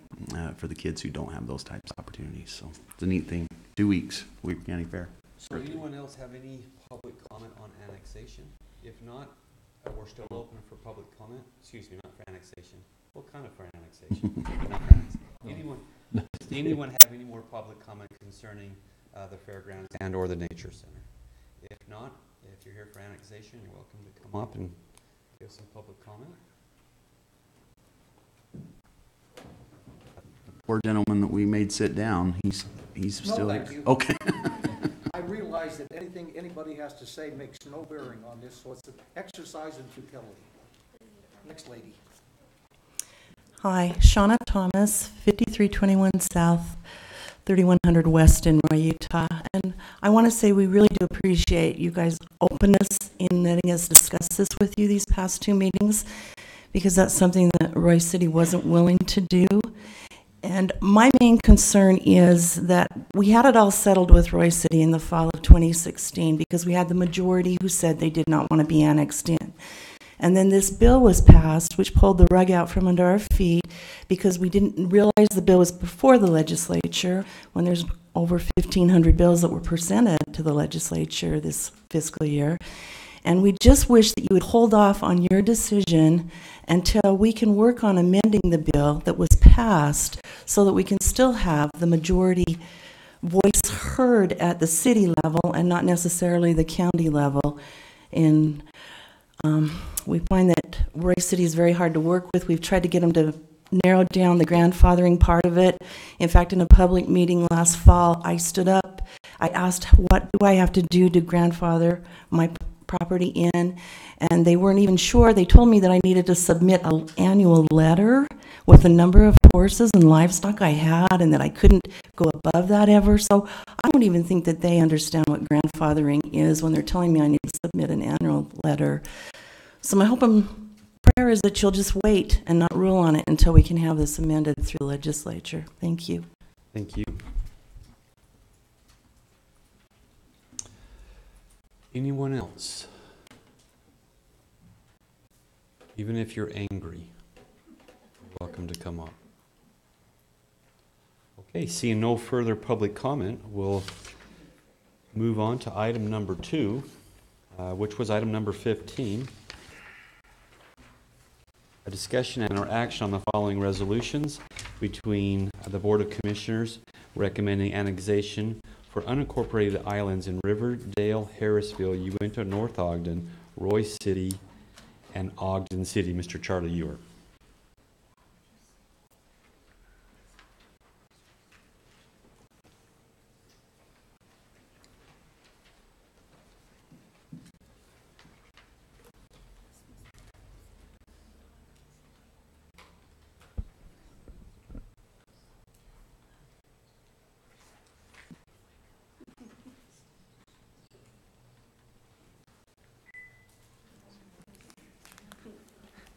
for the kids who don't have those types of opportunities. So it's a neat thing. 2 weeks, Weber County Fair. So anyone else have any public comment on annexation? If not, we're still open for public comment. Excuse me, not for annexation. What kind of for annexation? Not for annexation. Anyone have any more public comment concerning the fairgrounds and or the nature center? If not, if you're here for annexation, you're welcome to come up and give some public comment. Poor gentleman that we made sit down, he's still here. Thank you. Okay. I realize that anything anybody has to say makes no bearing on this, so it's an exercise in futility. Next lady. Hi, Shauna Thomas, 5321 South, 3100 West in Roy, Utah. And I want to say we really do appreciate you guys' openness in letting us discuss this with you these past 2 meetings, because that's something that Roy City wasn't willing to do. And my main concern is that we had it all settled with Roy City in the fall of 2016 because we had the majority who said they did not want to be annexed in. And then this bill was passed, which pulled the rug out from under our feet because we didn't realize the bill was before the legislature when there's over 1,500 bills that were presented to the legislature this fiscal year. And we just wish that you would hold off on your decision until we can work on amending the bill that was passed so that we can still have the majority voice heard at the city level and not necessarily the county level. And we find that Roy City is very hard to work with. We've tried to get them to narrow down the grandfathering part of it. In fact, in a public meeting last fall, I stood up. I asked, what do I have to do to grandfather my property in? And they weren't even sure. They told me that I needed to submit an annual letter with the number of horses and livestock I had and that I couldn't go above that ever. So I don't even think that they understand what grandfathering is when they're telling me I need to submit an annual letter. So my hope and prayer is that you'll just wait and not rule on it until we can have this amended through the legislature. Thank you. Thank you. Anyone else? Even if you're angry, you're welcome to come up. Okay, seeing no further public comment, we'll move on to item number 2, which was item number 15. A discussion and or action on the following resolutions between the Board of Commissioners recommending annexation for unincorporated islands in Riverdale, Harrisville, Uinta, North Ogden, Roy City, and Ogden City. Mr. Charlie Ewer.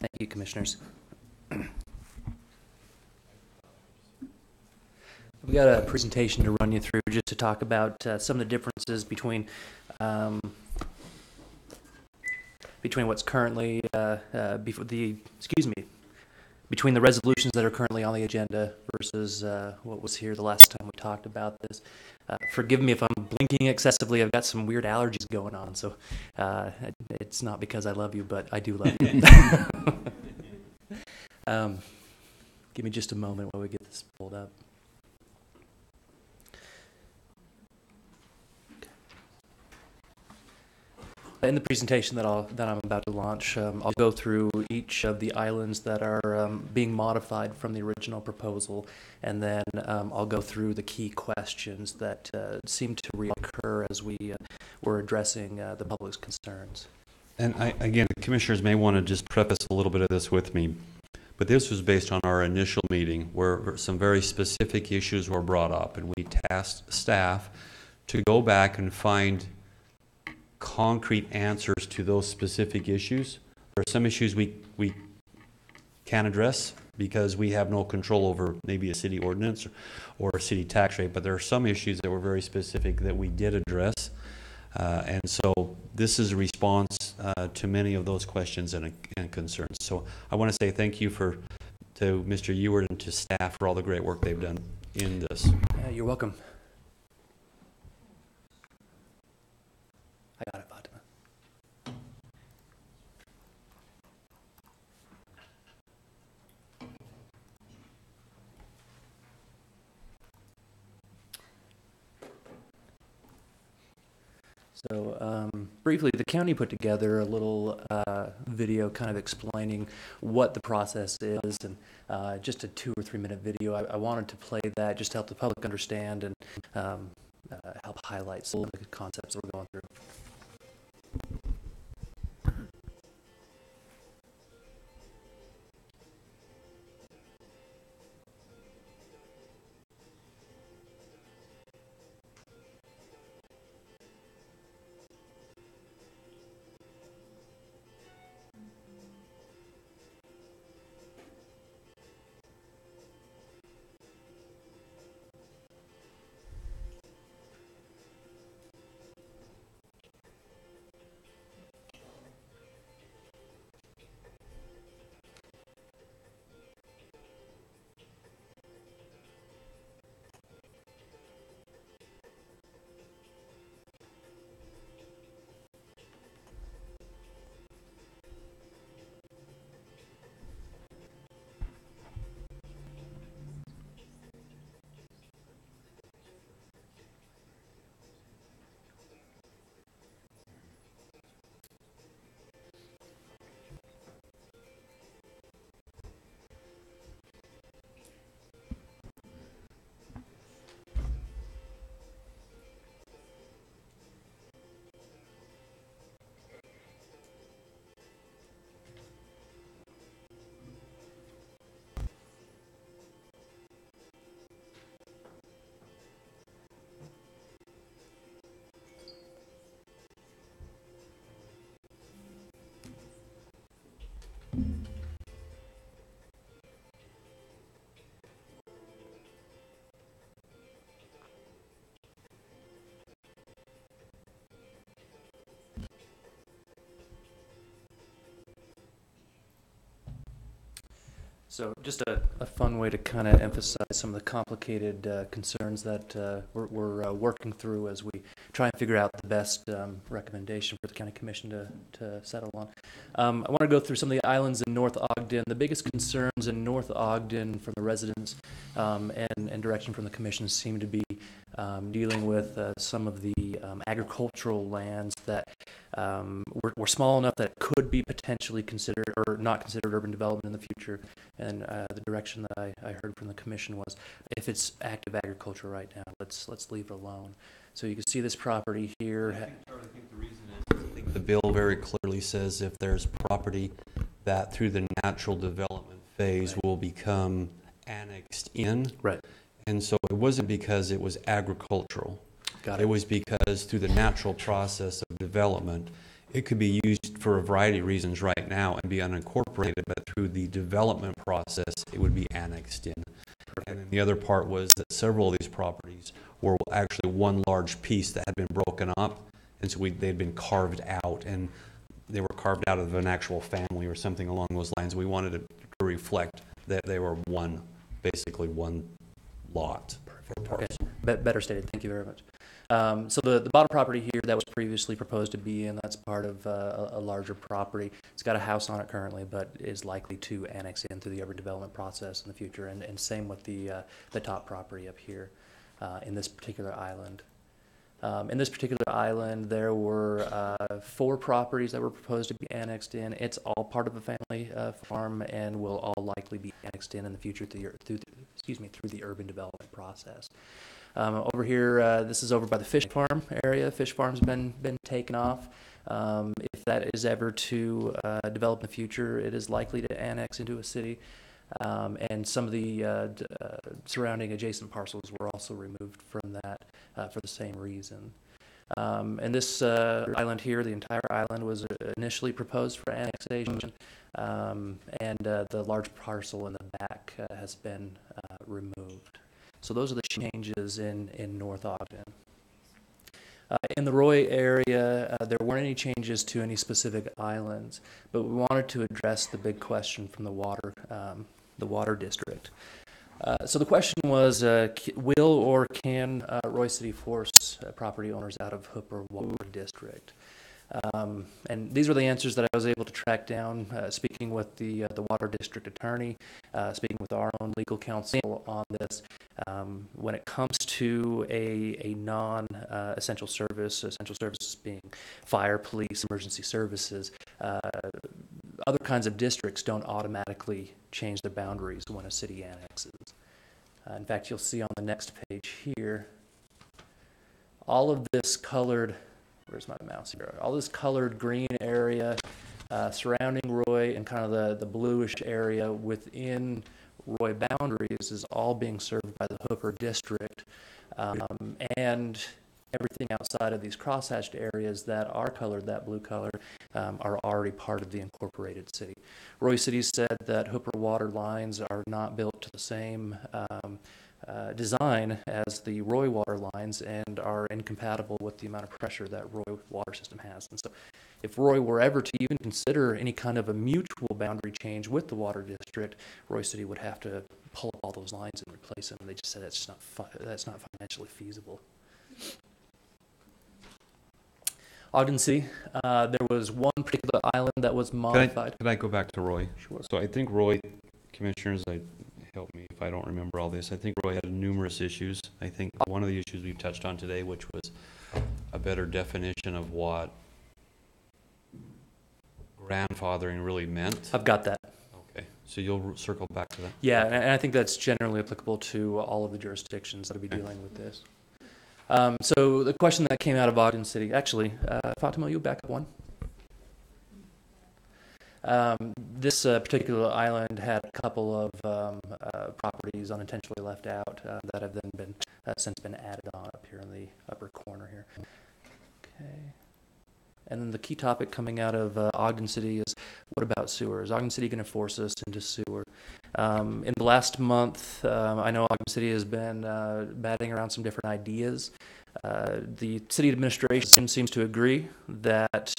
Thank you, Commissioners. We've got a presentation to run you through just to talk about some of the differences between what's currently between the resolutions that are currently on the agenda versus what was here the last time we talked about this. Forgive me if I'm blinking excessively. I've got some weird allergies going on, so it's not because I love you, but I do love you. Give me just a moment while we get this pulled up. In the presentation that I'm about to launch, I'll go through each of the islands that are being modified from the original proposal, and then I'll go through the key questions that seem to reoccur as we were addressing the public's concerns. And again, the commissioners may want to just preface a little bit of this with me, but this was based on our initial meeting where some very specific issues were brought up, and we tasked staff to go back and find concrete answers to those specific issues. There are some issues we can't address because we have no control over maybe a city ordinance or a city tax rate, but there are some issues that were very specific that we did address. And so this is a response to many of those questions and concerns. So I want to say thank you to Mr. Ewart and to staff for all the great work they've done in this. You're welcome. I got it, Fatima. So briefly, the county put together a little video kind of explaining what the process is, and just a 2 or 3 minute video. I wanted to play that just to help the public understand and help highlight some of the concepts that we're going through. So just a fun way to kind of emphasize some of the complicated concerns that we're working through as we try and figure out the best recommendation for the county commission to settle on. I want to go through some of the islands in North Ogden. The biggest concerns in North Ogden from the residents and direction from the commission seem to be dealing with some of the agricultural lands that were small enough that could be potentially considered or not considered urban development in the future. And the direction that I heard from the commission was, if it's active agriculture right now, let's leave it alone. So you can see this property here. I think the reason is I think the bill very clearly says if there's property that through the natural development phase will become annexed in. Right. And so it wasn't because it was agricultural. Got it. It was because through the natural process of development, It could be used for a variety of reasons right now and be unincorporated, but through the development process, it would be annexed in. And then the other part was that several of these properties were actually one large piece that had been broken up, and so they'd been carved out, and they were carved out of an actual family or something along those lines. We wanted it to reflect that they were basically one lot. Okay, better stated. Thank you very much. So the bottom property here that was previously proposed to be in, that's part of a larger property. It's got a house on it currently, but is likely to annex in through the urban development process in the future. And same with the top property up here in this particular island. In this particular island, there were 4 properties that were proposed to be annexed in. It's all part of a family farm and will all likely be annexed in the future through the urban development process. Over here, this is over by the fish farm area. Fish farm's been taken off. If that is ever to develop in the future, it is likely to annex into a city. And some of the surrounding adjacent parcels were also removed from that for the same reason. And this island here, the entire island, was initially proposed for annexation, and the large parcel in the back has been removed. So those are the changes in North Ogden. In the Roy area, there weren't any changes to any specific islands, but we wanted to address the big question from the water district. So the question was, will or can Roy City force property owners out of Hooper Water District? And these were the answers that I was able to track down, speaking with the water district attorney, speaking with our own legal counsel on this. When it comes to a non-essential service, essential services being fire, police, emergency services, other kinds of districts don't automatically change their boundaries when a city annexes. In fact, you'll see on the next page here, all of this colored, where's my mouse here? All this colored green area surrounding Roy and kind of the bluish area within Roy boundaries is all being served by the Hooper district. And everything outside of these crosshatched areas that are colored that blue color are already part of the incorporated city. Roy City said that Hooper water lines are not built to the same design as the Roy water lines and are incompatible with the amount of pressure that Roy water system has. And so if Roy were ever to even consider any kind of a mutual boundary change with the water district, Roy City would have to pull up all those lines and replace them. And they just said that's not financially feasible. Ogden City, there was one particular island that was modified. Can I go back to Roy? Sure. So I think Roy, commissioners, help me if I don't remember all this. I think Roy had numerous issues. I think one of the issues we've touched on today, which was a better definition of what grandfathering really meant. I've got that. Okay, so you'll circle back to that? Yeah, and I think that's generally applicable to all of the jurisdictions that will be dealing with this. So the question that came out of Ogden City, actually, Fatima, you back up one. This particular island had a couple of properties unintentionally left out that have then since been added on up here in the upper corner here. Okay. And then the key topic coming out of Ogden City is, what about sewer? Is Ogden City going to force us into sewer? In the last month, I know Ogden City has been batting around some different ideas. The city administration seems to agree that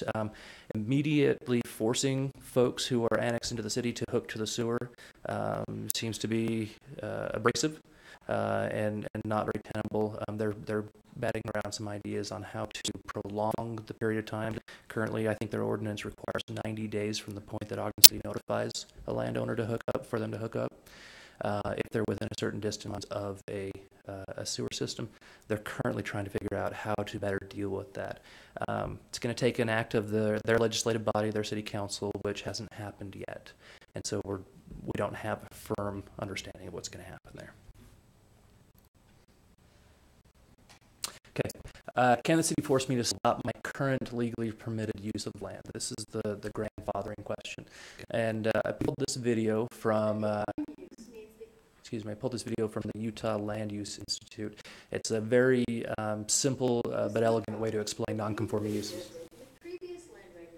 immediately forcing folks who are annexed into the city to hook to the sewer seems to be abrasive and not very tenable. They're batting around some ideas on how to prolong the period of time. Currently, I think their ordinance requires 90 days from the point that Ogden City notifies a landowner to hook up, for them to hook up. If they're within a certain distance of a sewer system, they're currently trying to figure out how to better deal with that. It's going to take an act of their legislative body, their city council, which hasn't happened yet. And so we don't have a firm understanding of what's going to happen there. Okay. Can the city force me to stop my current legally permitted use of land? This is the grandfathering question. And I pulled this video from I pulled this video from the Utah Land Use Institute. It's a very simple but elegant way to explain non-conforming uses. The previous land reg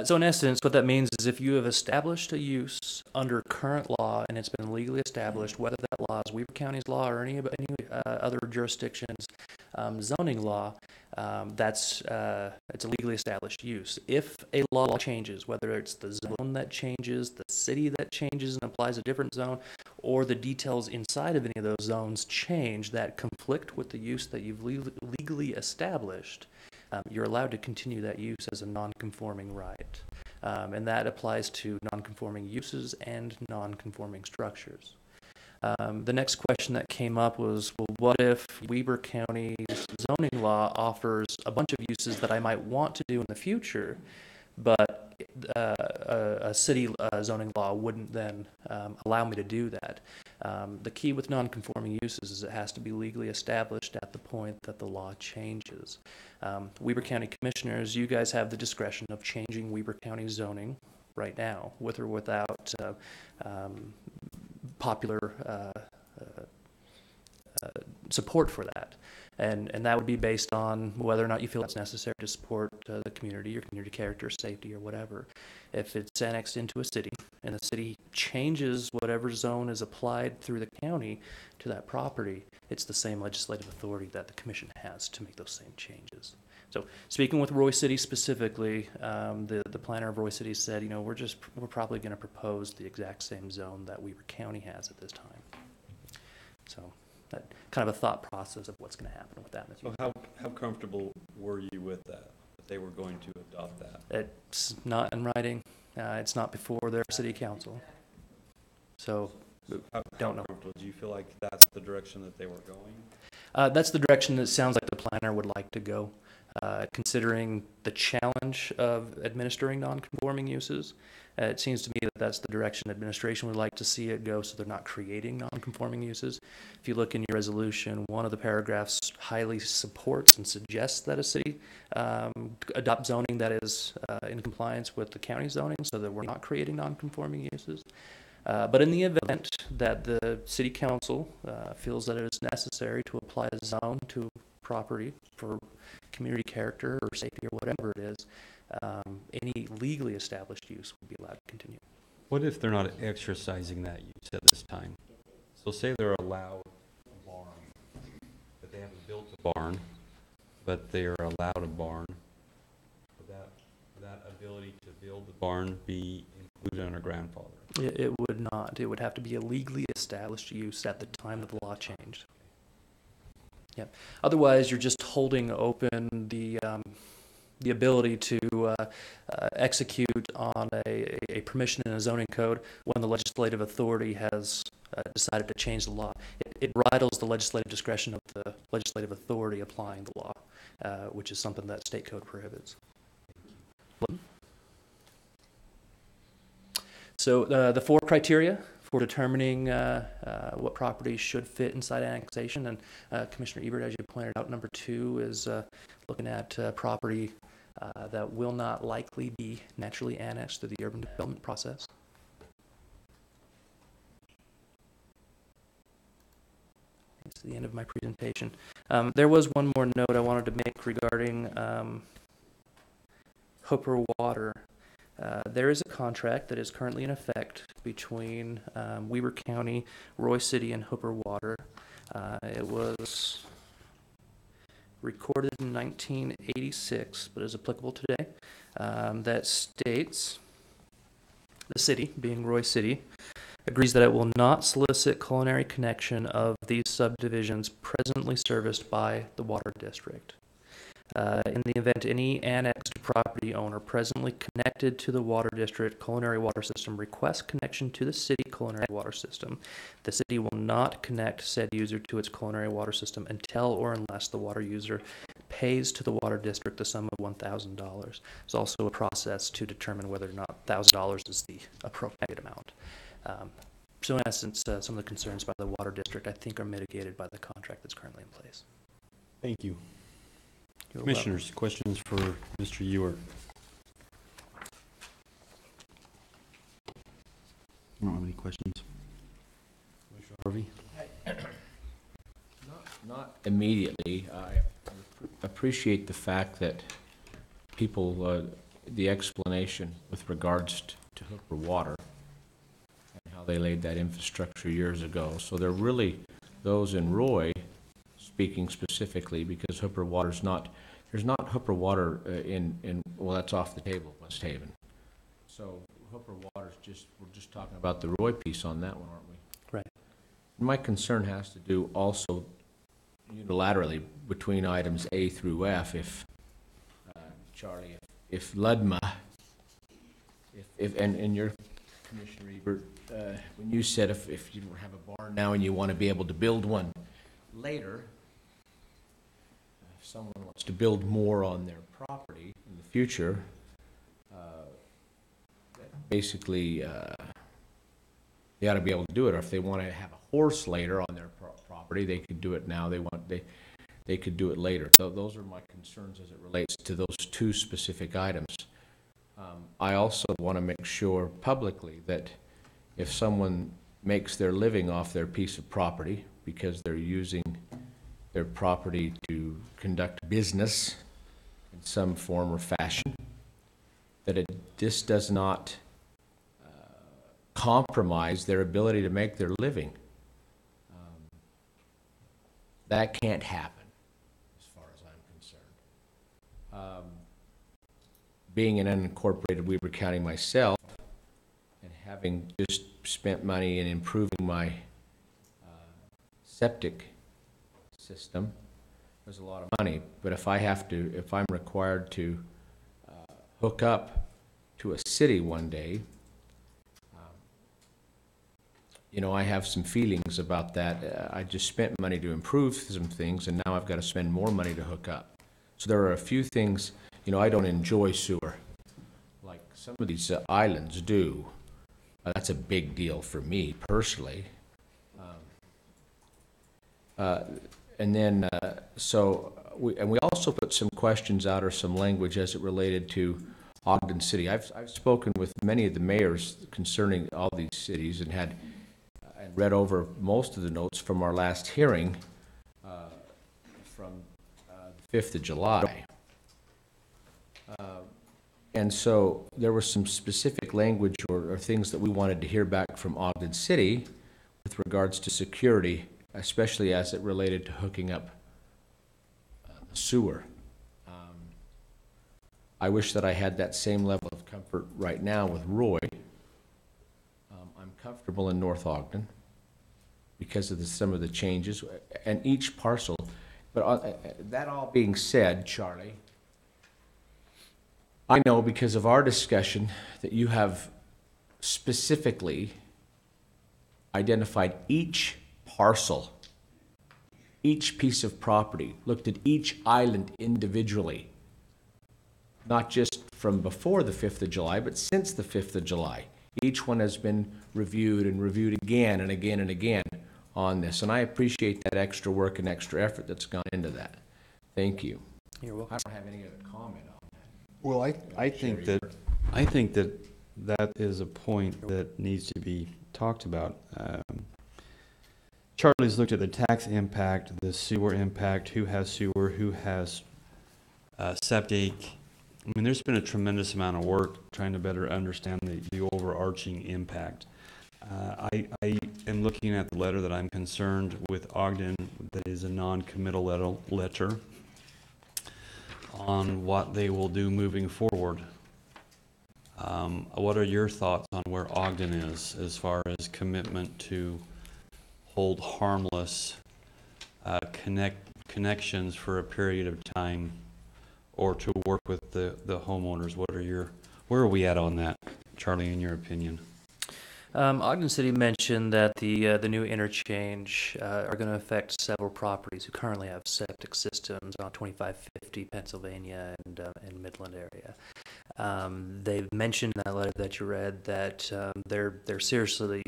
So in essence, what that means is if you have established a use under current law and it's been legally established, whether that law is Weber County's law or any other jurisdiction's zoning law, it's a legally established use. If a law changes, whether it's the zone that changes, the city that changes and applies a different zone, or the details inside of any of those zones change that conflict with the use that you've legally established, you're allowed to continue that use as a non-conforming right. And that applies to non-conforming uses and non-conforming structures. The next question that came up was, well, what if Weber County's zoning law offers a bunch of uses that I might want to do in the future, but a city zoning law wouldn't then allow me to do that? The key with non-conforming uses is it has to be legally established at the point that the law changes. Weber County Commissioners, you guys have the discretion of changing Weber County zoning right now, with or without popular support for that. And that would be based on whether or not you feel it's necessary to support the community, your community character, safety, or whatever. If it's annexed into a city and the city changes whatever zone is applied through the county to that property, it's the same legislative authority that the commission has to make those same changes. So speaking with Roy City specifically, the planner of Roy City said, we're probably going to propose the exact same zone that Weber County has at this time. So that kind of a thought process of what's going to happen with that in the future. So how comfortable were you with that they were going to adopt that? It's not in writing. It's not before their city council. So don't know. Do you feel like that's the direction that they were going? That's the direction that sounds like the planner would like to go. Considering the challenge of administering non-conforming uses, it seems to me that that's the direction administration would like to see it go, so they're not creating non-conforming uses. If you look in your resolution, one of the paragraphs highly supports and suggests that a city adopt zoning that is in compliance with the county zoning, so that we're not creating non-conforming uses. But in the event that the city council feels that it is necessary to apply a zone to property for community character or safety or whatever it is, any legally established use would be allowed to continue. What if they're not exercising that use at this time? So say they're allowed a barn, but they haven't built a barn, but they are allowed a barn. Would that ability to build the barn be included under grandfather? It would not. It would have to be a legally established use at the time that the law changed. Yeah. Otherwise, you're just holding open the ability to execute on a permission in a zoning code when the legislative authority has decided to change the law. It bridles the legislative discretion of the legislative authority applying the law, which is something that state code prohibits. So the four criteria for determining what properties should fit inside annexation, and Commissioner Ebert, as you pointed out, number 2 is looking at property that will not likely be naturally annexed through the urban development process. That's the end of my presentation. There was one more note I wanted to make regarding Hooper Water. There is a contract that is currently in effect between Weber County, Roy City, and Hooper Water. It was recorded in 1986, but is applicable today, that states the city, being Roy City, agrees that it will not solicit culinary connection of these subdivisions presently serviced by the water district. In the event any annexed property owner presently connected to the water district culinary water system requests connection to the city culinary water system, the city will not connect said user to its culinary water system until or unless the water user pays to the water district the sum of $1,000. There's also a process to determine whether or not $1,000 is the appropriate amount. So in essence, some of the concerns by the water district, I think, are mitigated by the contract that's currently in place. Thank you. You're Commissioners, questions for Mr. Ewert? I don't have any questions. Commissioner Harvey? Not immediately. I appreciate the fact that people the explanation with regards to Hooper Water and how they laid that infrastructure years ago. So they're really those in Roy, speaking specifically, because Hooper Water's not, there's not Hooper Water well, that's off the table, West Haven. So Hooper Water's just, we're just talking about the Roy piece on that one, aren't we? Right. My concern has to do also unilaterally between items A through F, if, Charlie, if Ludma, and your Commissioner Ebert, when you said if you have a barn now and you want to be able to build one later, if someone wants to build more on their property in the future, basically, they ought to be able to do it. Or if they want to have a horse later on their property, they could do it now. They could do it later. So those are my concerns as it relates to those two specific items. I also want to make sure publicly that if someone makes their living off their piece of property because they're using their property to conduct business in some form or fashion, that this does not compromise their ability to make their living. That can't happen, as far as I'm concerned. Being an unincorporated Weber County myself, and having just spent money in improving my septic system, there's a lot of money. But if I'm required to hook up to a city one day, you know, I have some feelings about that. I just spent money to improve some things, and now I've got to spend more money to hook up. So there are a few things, you know, I don't enjoy sewer like some of these islands do. That's a big deal for me personally. And then, we also put some questions out or some language as it related to Ogden City. I've spoken with many of the mayors concerning all these cities and had and read over most of the notes from our last hearing from the 5th of July. And so there was some specific language or things that we wanted to hear back from Ogden City with regards to security, especially as it related to hooking up the sewer. I wish that I had that same level of comfort right now with Roy. I'm comfortable in North Ogden because of some of the changes and each parcel. But that all being said, Charlie, I know because of our discussion that you have specifically identified each parcel, each piece of property, looked at each island individually, not just from before the 5th of July, but since the 5th of July. Each one has been reviewed and reviewed again and again and again on this, and I appreciate that extra work and extra effort that's gone into that. Thank you. You're welcome. I don't have any other comment on that. Well, I think that is a point that needs to be talked about. Charlie's looked at the tax impact, the sewer impact, who has sewer, who has septic. I mean, there's been a tremendous amount of work trying to better understand the overarching impact. I am looking at the letter that I'm concerned with Ogden, that is a non-committal letter on what they will do moving forward. What are your thoughts on where Ogden is as far as commitment to hold harmless connections for a period of time, or to work with the homeowners? Where are we at on that, Charlie, in your opinion? Ogden City mentioned that the new interchange are going to affect several properties who currently have septic systems on 2550 Pennsylvania and Midland area. They've mentioned in that letter that you read that they're seriously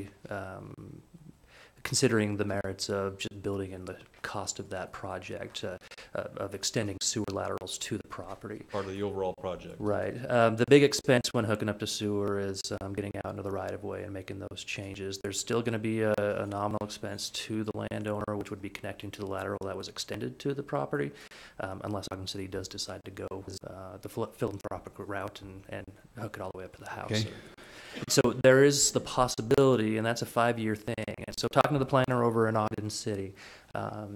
considering the merits of just building and the cost of that project, of extending sewer laterals to the property. Part of the overall project. Right. The big expense when hooking up to sewer is getting out into the right-of-way and making those changes. There's still going to be a nominal expense to the landowner, which would be connecting to the lateral that was extended to the property, unless Ogden City does decide to go the philanthropic route and hook it all the way up to the house. Okay. So there is the possibility, and that's a 5-year thing. And so talking to the planner over in Ogden City,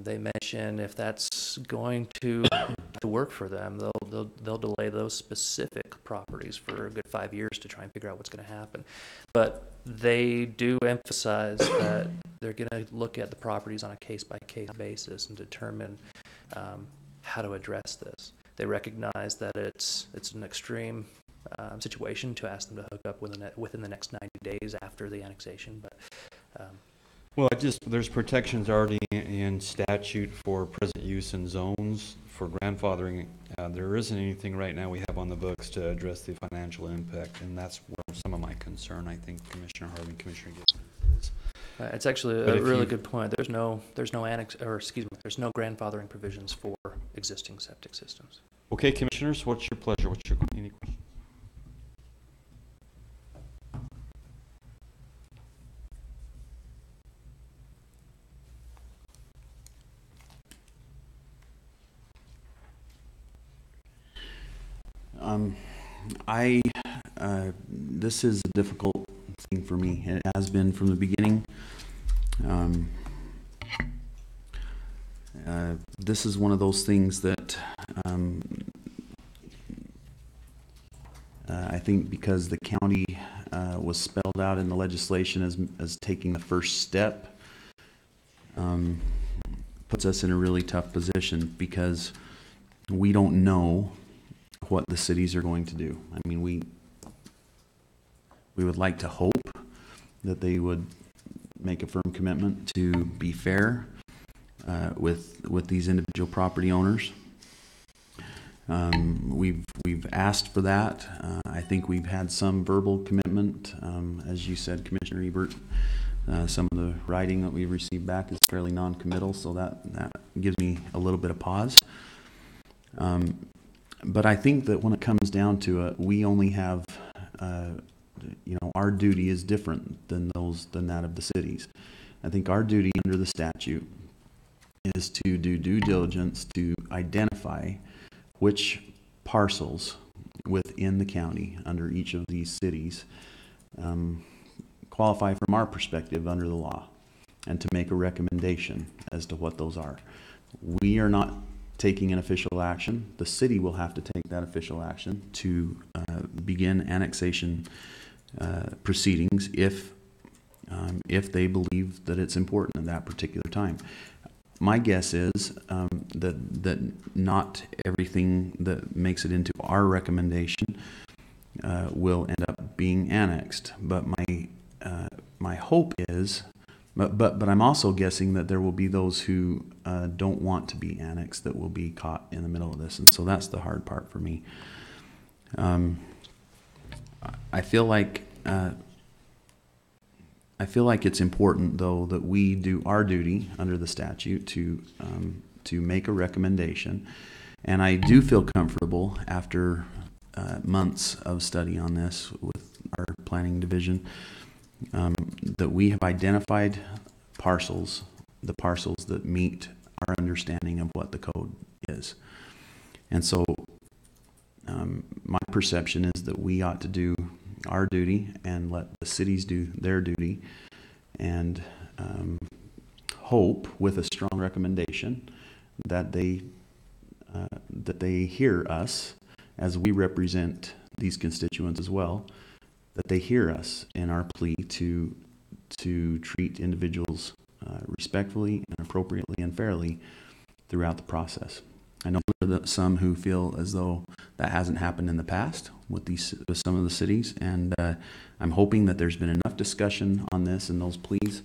they mention if that's going to work for them, they'll delay those specific properties for a good 5 years to try and figure out what's going to happen. But they do emphasize that they're going to look at the properties on a case-by-case basis and determine how to address this. They recognize that it's an extreme situation to ask them to hook up within the next 90 days after the annexation, but Well, there's protections already in statute for present use in zones for grandfathering. There isn't anything right now we have on the books to address the financial impact, and that's where some of my concern, I think, Commissioner Harvey, Commissioner Gibson is. it's actually But a if really you- good point. There's no there's no grandfathering provisions for existing septic systems. Okay, Commissioners, what's your pleasure? Any questions? This is a difficult thing for me. It has been from the beginning. This is one of those things that I think because the county was spelled out in the legislation as taking the first step, puts us in a really tough position because we don't know what the cities are going to do. I mean, we would like to hope that they would make a firm commitment to be fair with these individual property owners. We've asked for that. I think we've had some verbal commitment. As you said, Commissioner Ebert, some of the writing that we've received back is fairly non-committal, so that gives me a little bit of pause. But I think that when it comes down to it, we only have, our duty is different than that of the cities. I think our duty under the statute is to do due diligence to identify which parcels within the county under each of these cities qualify from our perspective under the law, and to make a recommendation as to what those are. We are not taking an official action. The city will have to take that official action to begin annexation proceedings if they believe that it's important at that particular time. My guess is that not everything that makes it into our recommendation will end up being annexed. But my hope is, but I'm also guessing that there will be those who don't want to be annexed that will be caught in the middle of this, and so that's the hard part for me. I feel like it's important, though, that we do our duty under the statute to make a recommendation, and I do feel comfortable after months of study on this with our planning division that we have identified the parcels that meet our understanding of what the code is, and so my perception is that we ought to do our duty and let the cities do their duty, and hope with a strong recommendation that they hear us as we represent these constituents as well, that they hear us in our plea to treat individuals respectfully and appropriately and fairly throughout the process. I know there are some who feel as though that hasn't happened in the past with some of the cities, and I'm hoping that there's been enough discussion on this and those pleas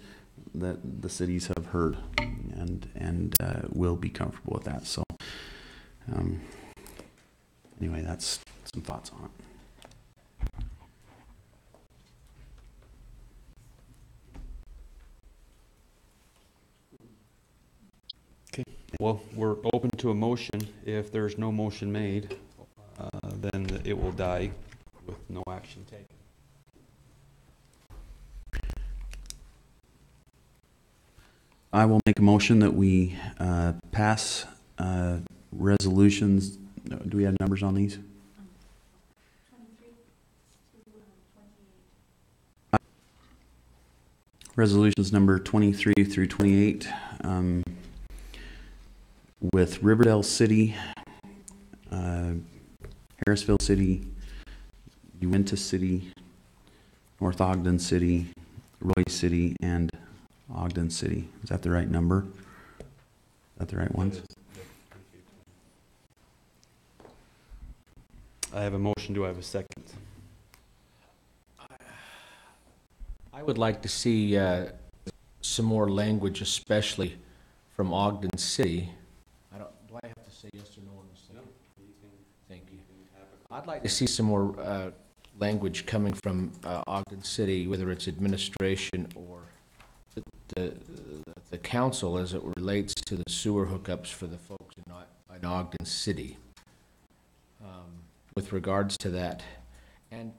that the cities have heard and will be comfortable with that. So anyway, that's some thoughts on it. Well, we're open to a motion. If there's no motion made, then it will die with no action taken. I will make a motion that we pass resolutions. Do we have numbers on these? Resolutions number 23 through 28 with Riverdale City, Harrisville City, Uinta City, North Ogden City, Roy City, and Ogden City. Is that the right number? Is that the right ones? I have a motion. Do I have a second? I would like to see some more language, especially from Ogden City. Do I have to say yes or no on this? No. Thank you. I'd like to see some more language coming from Ogden City, whether it's administration or the council, as it relates to the sewer hookups for the folks in Ogden City. With regards to that, and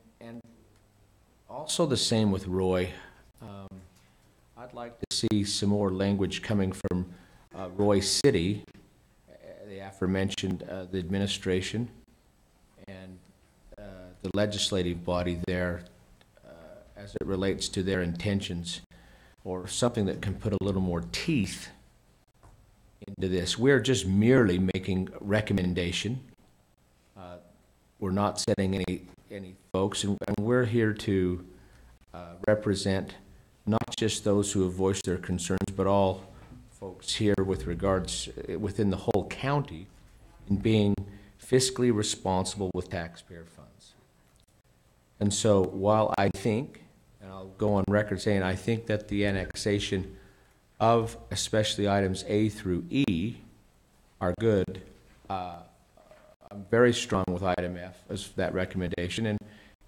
also the same with Roy. I'd like to see some more language coming from Roy City, the aforementioned, the administration, and the legislative body there, as it relates to their intentions, or something that can put a little more teeth into this. We're just merely making recommendation. We're not setting any folks, and we're here to represent not just those who have voiced their concerns, but all folks here with regards within the whole county in being fiscally responsible with taxpayer funds. And so while I think, and I'll go on record saying I think that the annexation of especially items A through E are good, I'm very strong with item F as that recommendation,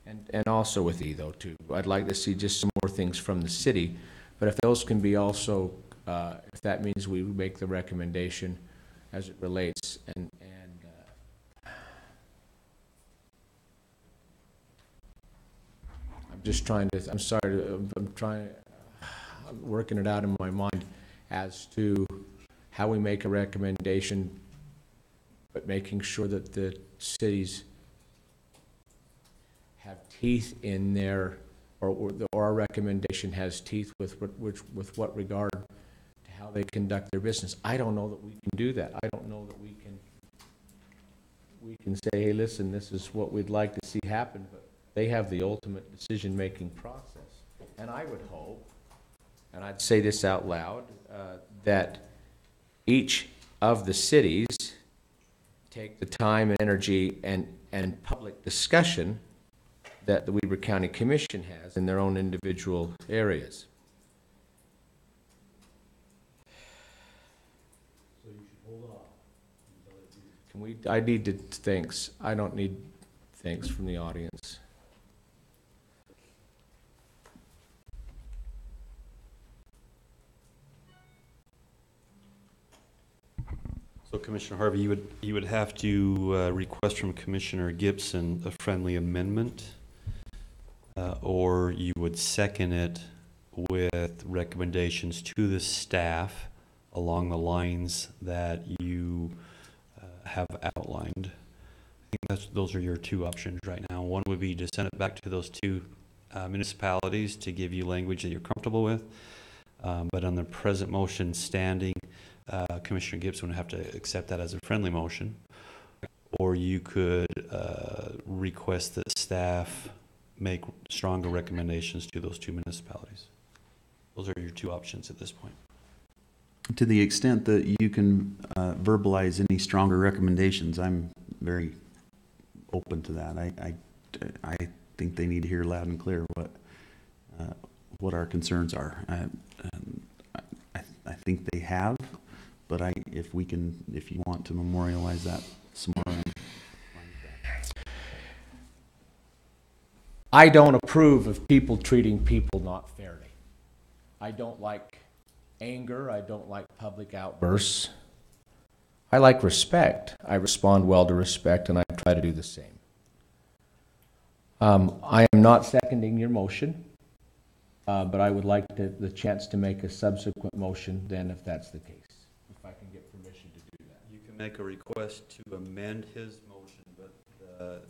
and also with E though too. I'd like to see just some more things from the city, but if those can be also, if that means we make the recommendation as it relates, and I'm just trying to, I'm sorry, I'm working it out in my mind as to how we make a recommendation, but making sure that the cities have teeth in their, or our recommendation has teeth with what regard to how they conduct their business. I don't know that we can do that. I don't know that we can say, hey, listen, this is what we'd like to see happen, but they have the ultimate decision-making process. And I would hope, and I'd say this out loud, that each of the cities take the time and energy and public discussion that the Weber County Commission has in their own individual areas. So you should hold off. Can we, I need to, thanks. I don't need thanks from the audience. So Commissioner Harvey, you would have to request from Commissioner Gibson a friendly amendment, or you would second it with recommendations to the staff along the lines that you have outlined. I think those are your two options right now. One would be to send it back to those two municipalities to give you language that you're comfortable with, but on the present motion standing, Commissioner Gibson would have to accept that as a friendly motion, or you could request that staff make stronger recommendations to those two municipalities. Those are your two options at this point. To the extent that you can verbalize any stronger recommendations, I'm very open to that. I think they need to hear loud and clear what our concerns are. I think they have. But if you want to memorialize that some more. I don't approve of people treating people not fairly. I don't like anger. I don't like public outbursts. I like respect. I respond well to respect, and I try to do the same. I am not seconding your motion, but I would like the chance to make a subsequent motion then if that's the case, if I can get permission to do that. You can make a request to amend his motion, but the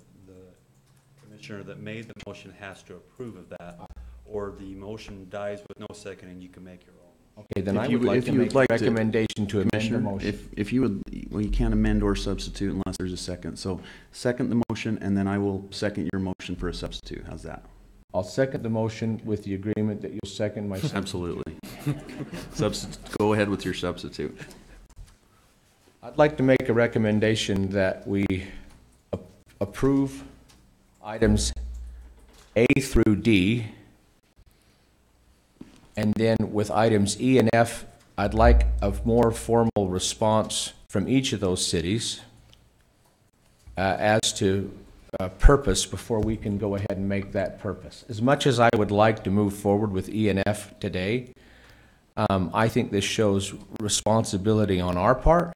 commissioner that made the motion has to approve of that, or the motion dies with no second and you can make your own. Okay, then If I you- would like if to you would make a like to- recommendation to amend the Commissioner, motion. if you would, well, you can't amend or substitute unless there's a second. So second the motion, and then I will second your motion for a substitute. How's that? I'll second the motion with the agreement that you'll second my substitute. Absolutely. Go ahead with your substitute. I'd like to make a recommendation that we approve items A through D, and then with items E and F, I'd like a more formal response from each of those cities as to purpose before we can go ahead and make that purpose. As much as I would like to move forward with E and F today, I think this shows responsibility on our part.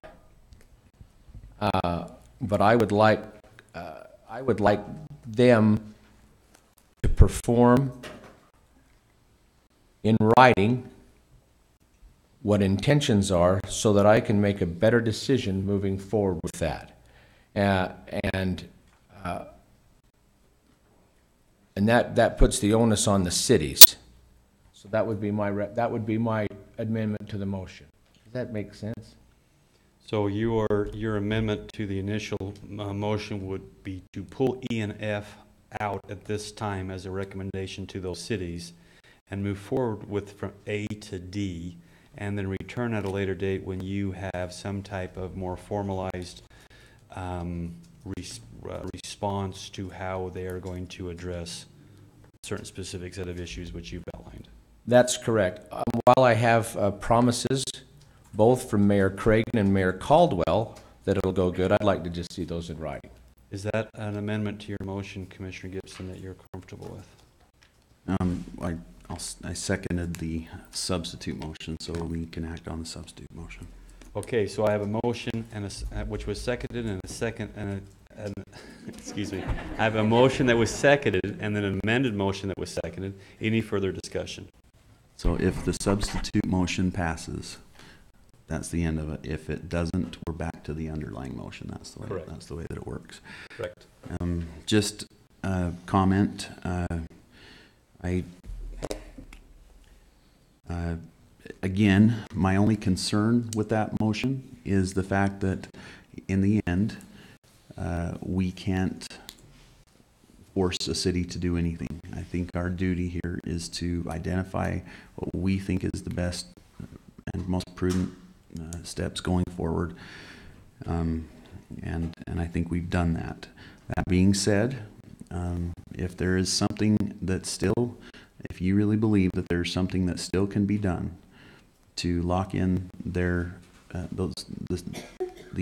But I would like them to perform in writing what intentions are so that I can make a better decision moving forward with that. And that puts the onus on the cities. So that would be my amendment to the motion. Does that make sense? So your amendment to the initial motion would be to pull E and F out at this time as a recommendation to those cities and move forward with from A to D, and then return at a later date when you have some type of more formalized response to how they are going to address certain specific set of issues which you've outlined. That's correct. While I have promises, both from Mayor Cragen and Mayor Caldwell, that it'll go good, I'd like to just see those in writing. Is that an amendment to your motion, Commissioner Gibson, that you're comfortable with? I seconded the substitute motion, so we can act on the substitute motion. Okay, so I have a motion and which was seconded, and a second, and excuse me. I have a motion that was seconded and then an amended motion that was seconded. Any further discussion? So if the substitute motion passes, that's the end of it. If it doesn't, we're back to the underlying motion. That's the way. Correct. That's the way that it works. Correct. Just a comment. Again, my only concern with that motion is the fact that in the end, we can't force a city to do anything. I think our duty here is to identify what we think is the best and most prudent steps going forward. And I think we've done that. That being said, if there is something that still, if you really believe that there's something that still can be done to lock in the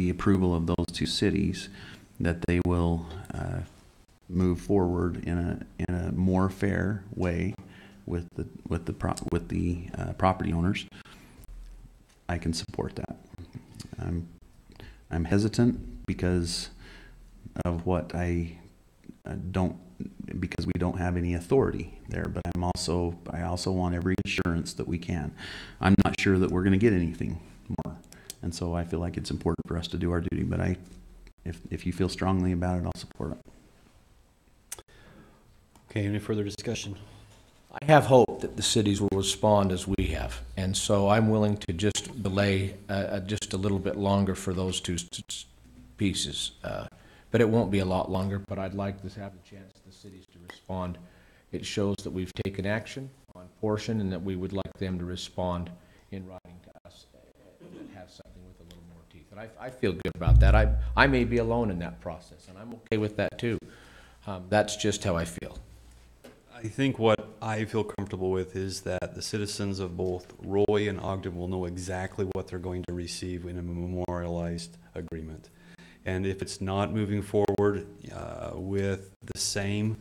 approval of those two cities, that they will move forward in a more fair way with the property owners, I can support that. I'm hesitant because of what because we don't have any authority there, but I also want every assurance that we can. I'm not sure that we're going to get anything more, and so I feel like it's important for us to do our duty, but if you feel strongly about it, I'll support it. Okay, any further discussion? I have hope that the cities will respond as we have, and so I'm willing to just delay just a little bit longer for those two pieces. But it won't be a lot longer, but I'd like to have the chance the cities to respond. It shows that we've taken action on portion and that we would like them to respond in writing to us and have something with a little more teeth. And I feel good about that. I may be alone in that process, and I'm okay with that too. That's just how I feel. I think what I feel comfortable with is that the citizens of both Roy and Ogden will know exactly what they're going to receive in a memorialized agreement. And if it's not moving forward with the same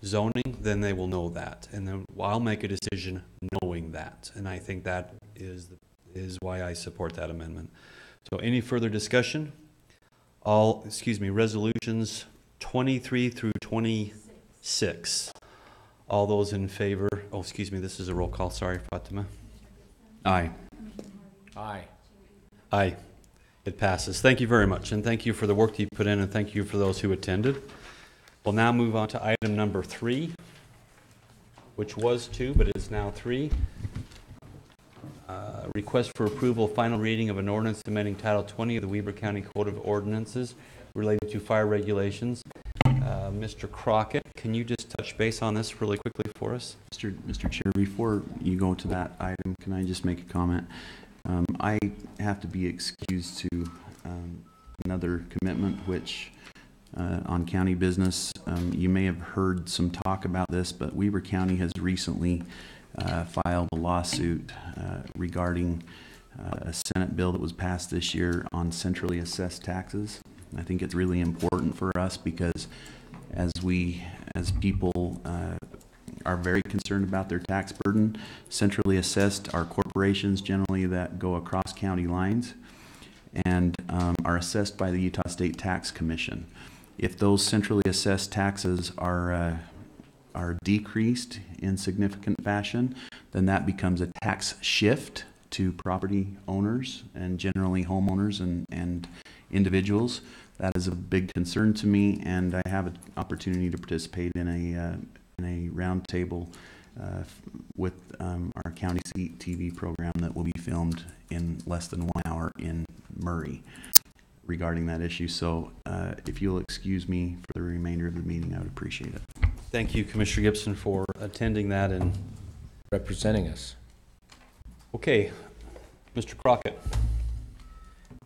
zoning, then they will know that. And then I'll make a decision knowing that. And I think that is why I support that amendment. So any further discussion? Resolutions 23 through 26. All those in favor, this is a roll call, sorry, Fatima. Aye. Aye. Aye. It passes. Thank you very much, and thank you for the work that you put in, and thank you for those who attended. We'll now move on to item number 3, which was 2, but is now 3. Request for approval, final reading of an ordinance amending Title 20 of the Weber County Code of Ordinances related to fire regulations. Mr. Crockett, can you just touch base on this really quickly for us? Mr. Chair, before you go to that item, can I just make a comment? I have to be excused to another commitment, which on county business, you may have heard some talk about this, but Weber County has recently filed a lawsuit regarding a Senate bill that was passed this year on centrally assessed taxes. I think it's really important for us because as people are very concerned about their tax burden, centrally assessed are corporations generally that go across county lines and are assessed by the Utah State Tax Commission. If those centrally assessed taxes are decreased in significant fashion, then that becomes a tax shift to property owners and generally homeowners and individuals. That is a big concern to me, and I have an opportunity to participate in a roundtable with our county TV program that will be filmed in less than 1 hour in Murray regarding that issue. So if you'll excuse me for the remainder of the meeting, I would appreciate it. Thank you, Commissioner Gibson, for attending that and Representing us. Okay, Mr. Crockett.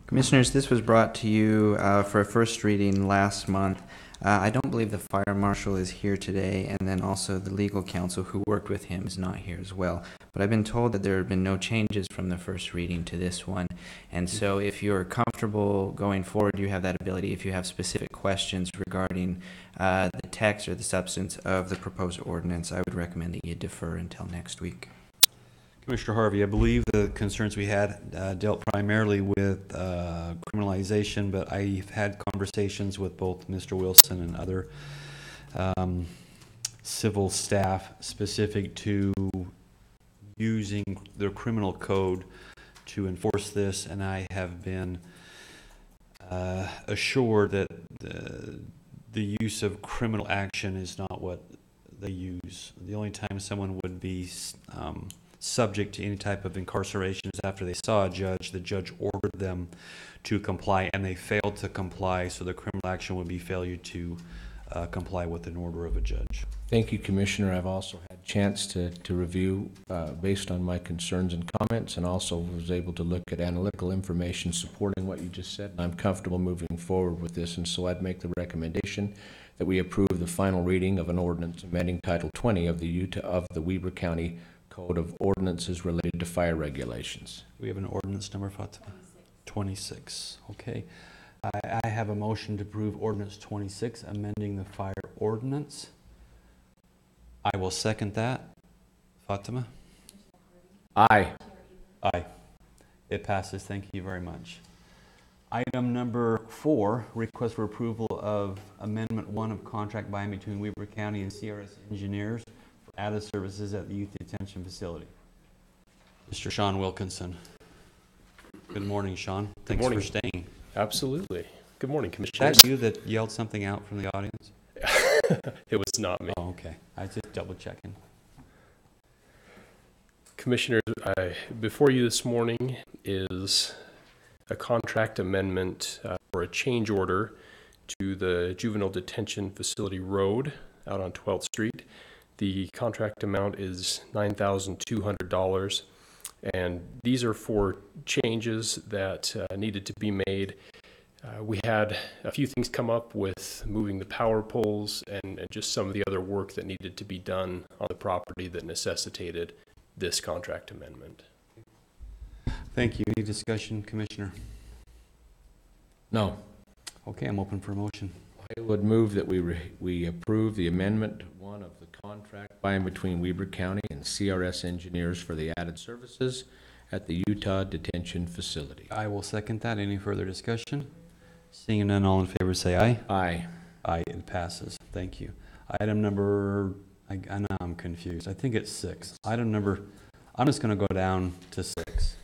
Commissioners, this was brought to you for a first reading last month. I don't believe the fire marshal is here today, and then also the legal counsel who worked with him is not here as well. But I've been told that there have been no changes from the first reading to this one. And so if you're comfortable going forward, you have that ability. If you have specific questions regarding the text or the substance of the proposed ordinance, I would recommend that you defer until next week. Commissioner Harvey, I believe the concerns we had dealt primarily with criminalization, but I've had conversations with both Mr. Wilson and other civil staff specific to using the criminal code to enforce this, and I have been assured that the use of criminal action is not what they use. The only time someone would be subject to any type of incarceration is after they saw a judge, the judge ordered them to comply, and they failed to comply, so the criminal action would be failure to comply with an order of a judge. Thank you, Commissioner. I've also had a chance to review based on my concerns and comments, and also was able to look at analytical information supporting what you just said. I'm comfortable moving forward with this, and so I'd make the recommendation that we approve the final reading of an ordinance amending Title 20 of the Weber County Code of Ordinances related to fire regulations. We have an ordinance number, Fatima? 26. Okay. I have a motion to approve ordinance 26, amending the fire ordinance. I will second that. Fatima? Aye. Aye. It passes. Thank you very much. Item number 4, request for approval of Amendment 1 of contract by and between Weber County and CRS Engineers for added services at the Youth Detention Facility. Mr. Sean Wilkinson. Good morning, Sean. Thanks for staying. Absolutely. Good morning, Is Commissioners. that you that yelled something out from the audience? It was not me. Oh, okay. I was just double checking. Commissioners, before you this morning is a contract amendment for a change order to the Juvenile Detention Facility Road out on 12th Street. The contract amount is $9,200, and these are for changes that needed to be made. We had a few things come up with moving the power poles and just some of the other work that needed to be done on the property that necessitated this contract amendment. Thank you. Any discussion, Commissioner? No. Okay, I'm open for a motion. I would move that we approve the Amendment 1 of the contract by and between Weber County and CRS Engineers for the added services at the Utah Detention Facility. I will second that. Any further discussion? Seeing none, all in favor say aye. Aye. Aye, it passes. Thank you. Item number, I know I'm confused. I think it's 6. Item number, I'm just going to go down to 6.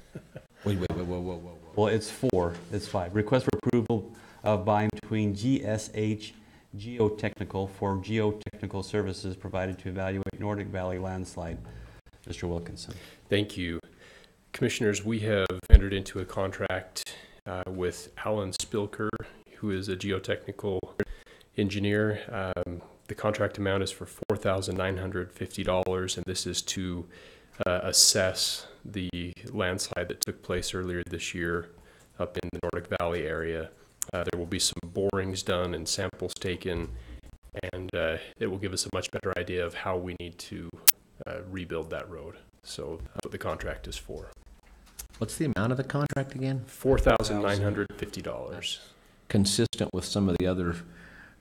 Wait, whoa. Well, it's 4. It's 5. Request for approval of buying between GSH Geotechnical for geotechnical services provided to evaluate Nordic Valley landslide. Mr. Wilkinson. Thank you. Commissioners, we have entered into a contract with Alan Spilker, who is a geotechnical engineer. The contract amount is for $4,950, and this is to assess the landslide that took place earlier this year up in the Nordic Valley area. There will be some borings done and samples taken, and it will give us a much better idea of how we need to rebuild that road. So that's what the contract is for. What's the amount of the contract again? $4,950. Consistent with some of the other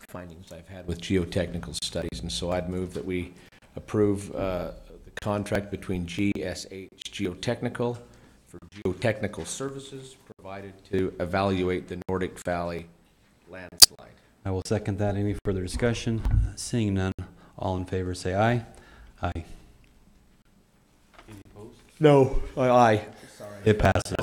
findings I've had with geotechnical studies, and so I'd move that we approve the contract between GSH Geotechnical for geotechnical services provided to evaluate the Nordic Valley landslide. I will second that. Any further discussion? Seeing none, all in favor say aye. Aye. Any opposed? No. Aye. It passes.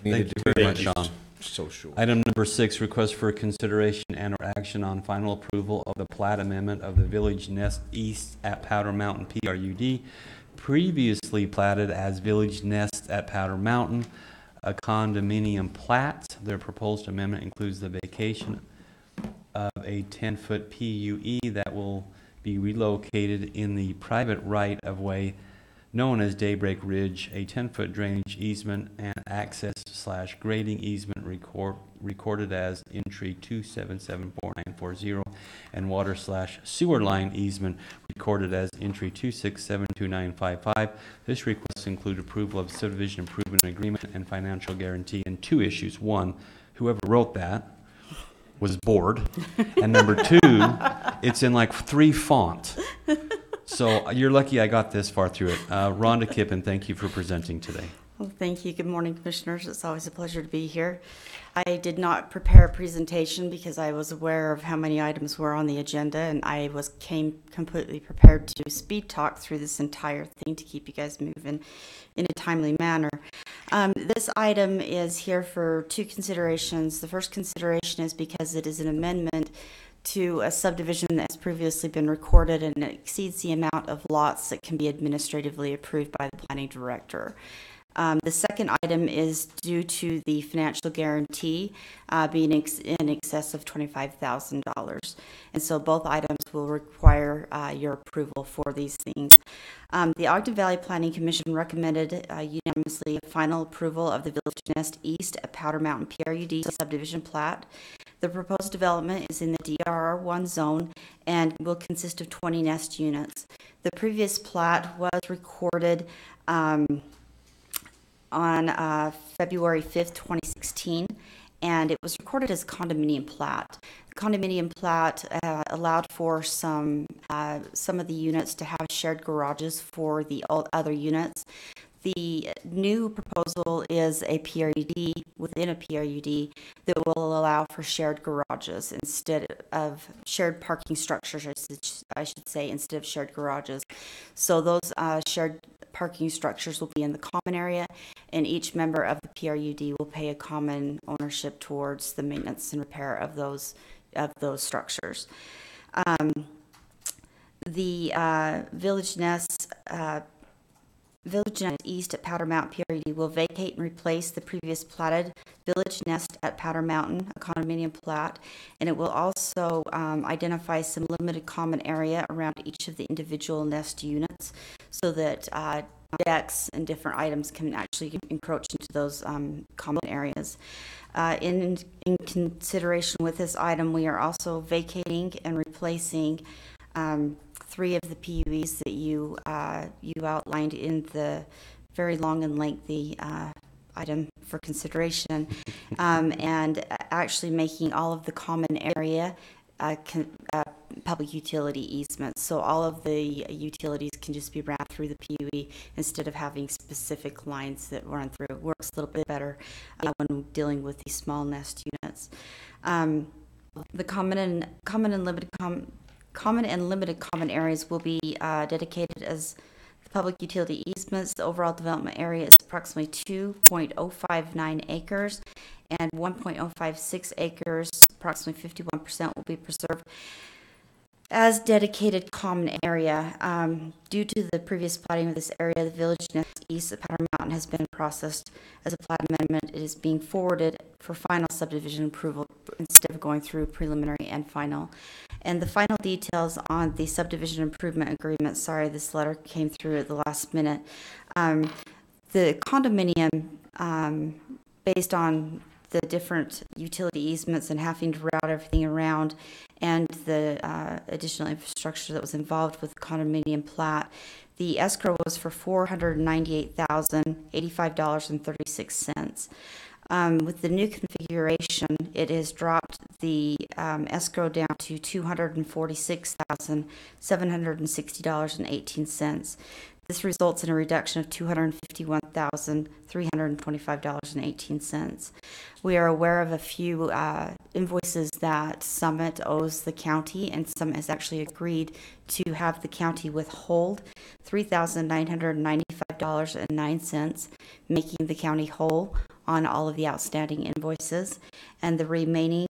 Thank you very much, Sean. So sure. Item number 6, request for consideration and or action on final approval of the plat amendment of the Village Nest East at Powder Mountain PRUD, previously platted as Village Nest at Powder Mountain, a condominium plat. Their proposed amendment includes the vacation of a 10-foot PUE that will be relocated in the private right-of-way known as Daybreak Ridge, a 10-foot drainage easement and access/grading easement recorded as entry 2774940, and water/sewer line easement recorded as entry 2672955. This request includes approval of subdivision improvement agreement and financial guarantee in 2 issues. 1, whoever wrote that was bored, and number 2, it's in like 3 font. So you're lucky I got this far through it. Rhonda Kippen, thank you for presenting today. Well, thank you. Good morning, Commissioners. It's always a pleasure to be here. I did not prepare a presentation because I was aware of how many items were on the agenda, and I came completely prepared to speed talk through this entire thing to keep you guys moving in a timely manner. This item is here for 2 considerations. The first consideration is because it is an amendment to a subdivision that has previously been recorded, and it exceeds the amount of lots that can be administratively approved by the planning director. The second item is due to the financial guarantee being in excess of $25,000. And so both items will require your approval for these things. The Ogden Valley Planning Commission recommended unanimously a final approval of the Village Nest East at Powder Mountain PRUD subdivision plat. The proposed development is in the DRR1 zone and will consist of 20 nest units. The previous plat was recorded on February 5th, 2016, and it was recorded as condominium plat. The condominium plat allowed for some of the units to have shared garages for the other units. The new proposal is a PRUD within a PRUD that will allow for shared garages instead of shared parking structures, I should say, instead of shared garages. So those shared parking structures will be in the common area, and each member of the PRUD will pay a common ownership towards the maintenance and repair of those structures. The Village Nest East at Powder Mountain PRUD will vacate and replace the previous platted Village Nest at Powder Mountain, a condominium plat, and it will also identify some limited common area around each of the individual nest units so that decks and different items can actually encroach into those common areas. In consideration with this item, we are also vacating and replacing 3 of the PUEs that you outlined in the very long and lengthy item for consideration, and actually making all of the common area public utility easements. So all of the utilities can just be ran through the PUE instead of having specific lines that run through. It works a little bit better when dealing with these small nest units. The common and limited common areas will be dedicated as public utility easements. The overall development area is approximately 2.059 acres, and 1.056 acres, approximately 51%, will be preserved as dedicated common area. Due to the previous plating of this area, the village next east of Powder Mountain has been processed as a plat amendment. It is being forwarded for final subdivision approval instead of going through preliminary and final. And the final details on the subdivision improvement agreement, sorry, this letter came through at the last minute. The condominium, based on the different utility easements and having to route everything around, and the additional infrastructure that was involved with the condominium plat, the escrow was for $498,085.36. With the new configuration, it has dropped the escrow down to $246,760.18. This results in a reduction of $251,325.18. We are aware of a few invoices that Summit owes the county, and Summit has actually agreed to have the county withhold $3,995.09, making the county whole on all of the outstanding invoices. And the remaining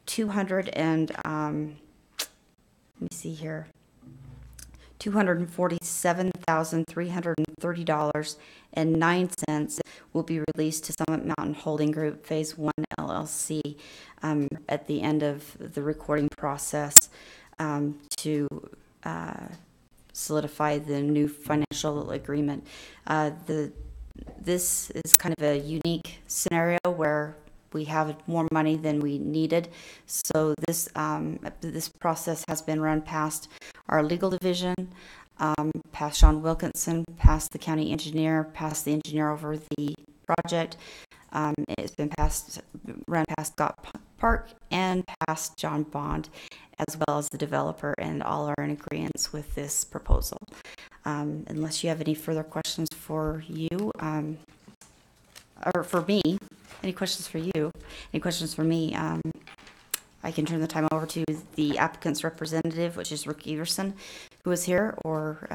$247,330.09 will be released to Summit Mountain Holding Group Phase 1 LLC at the end of the recording process to solidify the new financial agreement. This is kind of a unique scenario where we have more money than we needed. So this process has been run past our legal division, past Sean Wilkinson, past the county engineer, past the engineer over the project. It's been run past Scott Park and past John Bond, as well as the developer, and all are in agreement with this proposal. Unless you have any further questions for you, or for me, any questions for you, any questions for me, I can turn the time over to the applicant's representative, which is Rick Everson, who is here, or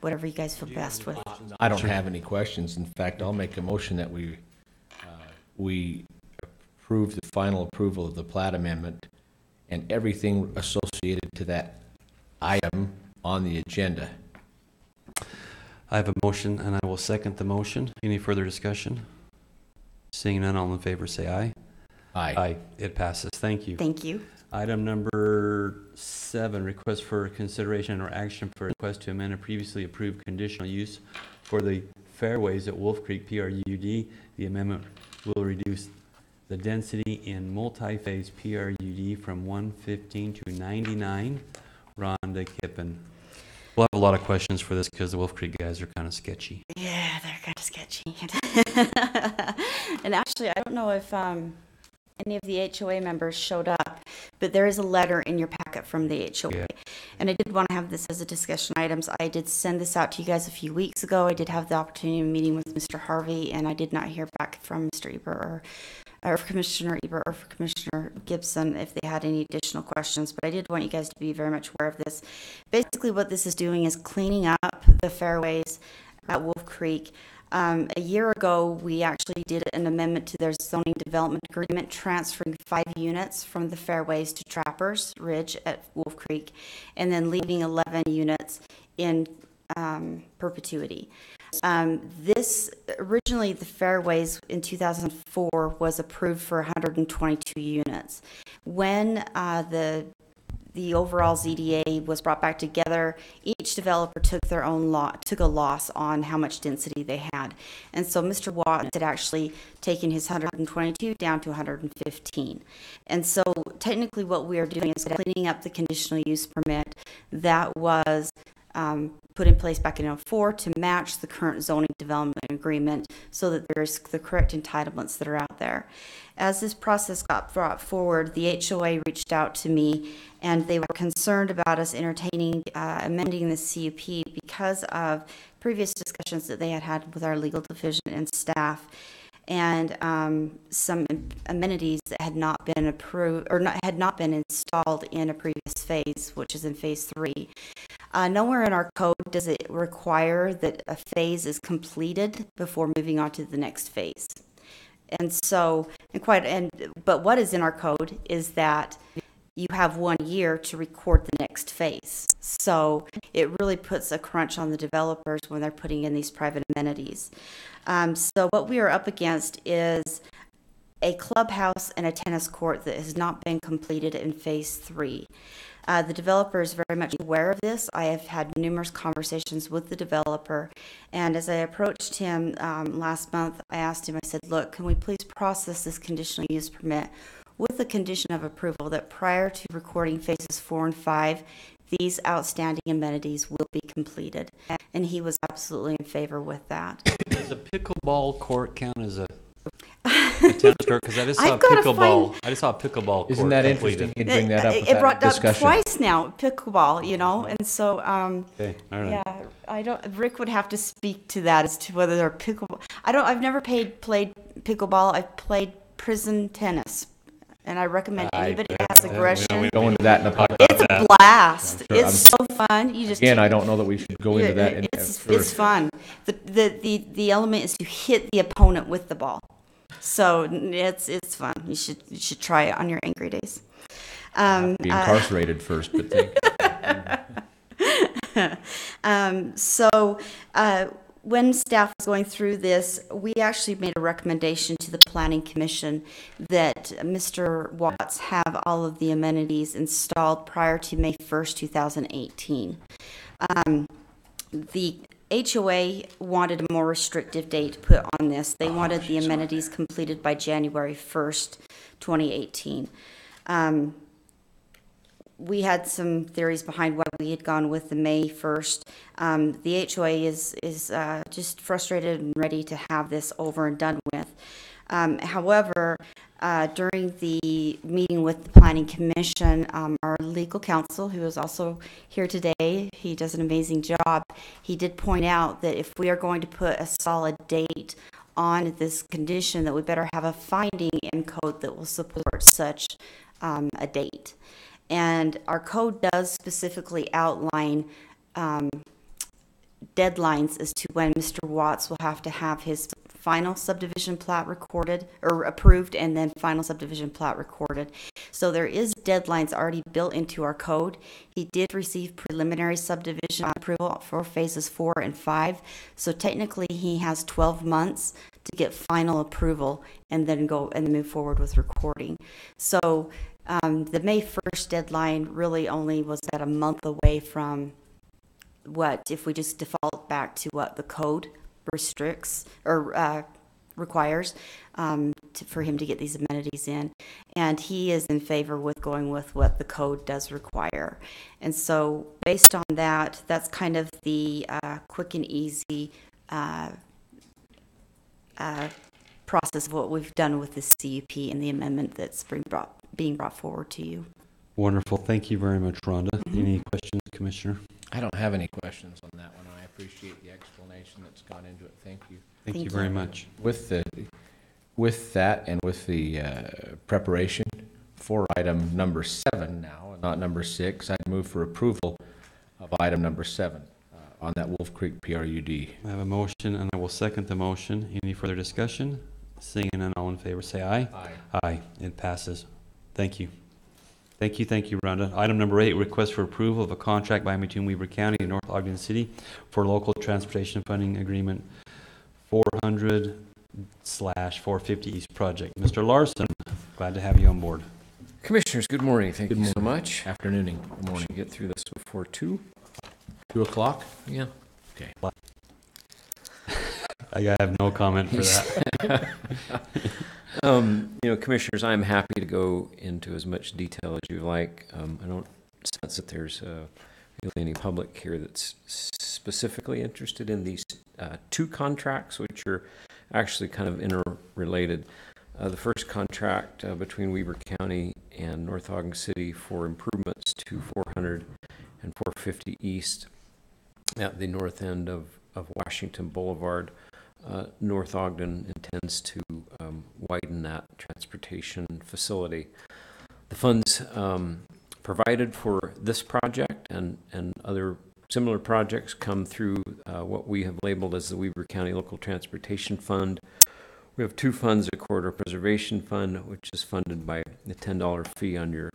whatever you guys feel best with. I don't have any questions. In fact, I'll make a motion that we approve the final approval of the plat amendment and everything associated to that item on the agenda. I have a motion, and I will second the motion. Any further discussion? Seeing none, all in favor say aye. Aye. Aye. It passes. Thank you. Thank you. Item number 7, request for consideration or action for a request to amend a previously approved conditional use for the fairways at Wolf Creek PRUD. The amendment will reduce the density in multi-phase PRUD from 115 to 99. Rhonda Kippen. We'll have a lot of questions for this because the Wolf Creek guys are kind of sketchy. Yeah, they're kind of sketchy. And actually, I don't know if any of the HOA members showed up, but there is a letter in your packet from the HOA. Yeah. And I did want to have this as a discussion items. I did send this out to you guys a few weeks ago. I did have the opportunity of meeting with Mr. Harvey, and I did not hear back from Mr. Ebert or Commissioner Ebert or Commissioner Gibson if they had any additional questions, but I did want you guys to be very much aware of this. Basically, what this is doing is cleaning up the fairways at Wolf Creek. A year ago, we actually did an amendment to their zoning development agreement, transferring 5 units from the fairways to Trappers Ridge at Wolf Creek, and then leaving 11 units in perpetuity. Originally the fairways in 2004 was approved for 122 units. When the overall ZDA was brought back together, each developer took a loss on how much density they had. And so Mr. Watts had actually taken his 122 down to 115. And so technically what we are doing is cleaning up the conditional use permit that was put in place back in '04 to match the current zoning development agreement so that there's the correct entitlements that are out there. As this process got brought forward, the HOA reached out to me, and they were concerned about us entertaining amending the CUP because of previous discussions that they had had with our legal division and staff, and some amenities that had not been approved or had not been installed in a previous phase, which is in phase 3. Nowhere in our code does it require that a phase is completed before moving on to the next phase. And so, but what is in our code is that you have 1 year to record the next phase. So it really puts a crunch on the developers when they're putting in these private amenities. So what we are up against is a clubhouse and a tennis court that has not been completed in phase 3. The developer is very much aware of this. I have had numerous conversations with the developer, and as I approached him last month, I asked him, I said, look, can we please process this conditional use permit with the condition of approval that prior to recording phases 4 and 5, these outstanding amenities will be completed. And he was absolutely in favor with that. Does a pickleball court count as a tennis court? Because I just saw a pickleball court. Isn't that interesting? You'd bring that up with It brought that up discussion. twice now, pickleball, you know, and so, Okay, all right. yeah, Rick would have to speak to that as to whether they're pickleball. I've never played pickleball. I've played prison tennis. And I recommend anybody that has aggression. We go into that in a podcast. It's a blast. I'm sure- It's so fun. You just Again, I don't know that we should go into that. It's fun. The element is to hit the opponent with the ball. So it's fun. You should try it on your angry days. Be incarcerated first, but when staff was going through this, we actually made a recommendation to the Planning Commission that Mr. Watts have all of the amenities installed prior to May 1st, 2018. The HOA wanted a more restrictive date put on this. They wanted the amenities completed by January 1st, 2018. We had some theories behind why we had gone with the May 1st. The HOA is just frustrated and ready to have this over and done with. However, during the meeting with the Planning Commission, our legal counsel, who is also here today, he does an amazing job. He did point out that if we are going to put a solid date on this condition, that we better have a finding in code that will support such a date. And our code does specifically outline deadlines as to when Mr. Watts will have to have his final subdivision plat recorded or approved, and then final subdivision plat recorded. So there is deadlines already built into our code. He did receive preliminary subdivision approval for phases 4 and 5. So technically he has 12 months to get final approval and then go and move forward with recording. So the May 1st deadline really only was at a month away from what, if we just default back to what the code restricts or requires for him to get these amenities in. And he is in favor with going with what the code does require. And so based on that, that's kind of the quick and easy process of what we've done with this CUP and the amendment that's being brought forward to you. Wonderful. Thank you very much, Rhonda. Any questions, Commissioner? I don't have any questions on that one. I appreciate the explanation that's gone into it. Thank you. Thank you very much. With that and with the preparation for item number 7 now, and not number 6, I'd move for approval of item number 7 on that Wolf Creek PRUD. I have a motion, and I will second the motion. Any further discussion? Seeing none, all in favor, say aye. Aye. Aye. It passes. Thank you. Thank you, Rhonda. Item number 8, request for approval of a contract by and between Weber County and North Ogden City for local transportation funding agreement 400/450 East project. Mr. Larson, glad to have you on board. Commissioners, good morning. Thank you so much. Afternooning. Good morning. Should get through this before 2. 2 o'clock? Yeah. Okay. I have no comment for that. Commissioners, I'm happy to go into as much detail as you like. I don't sense that there's Really any public here that's specifically interested in these two contracts, which are actually kind of interrelated. The first contract between Weber County and North Ogden City for improvements to 400 and 450 East at the north end of Washington Boulevard. North Ogden intends to widen that transportation facility. The funds provided for this project and other similar projects come through what we have labeled as the Weber County Local Transportation Fund. We have two funds, a corridor preservation fund, which is funded by the $10 fee on your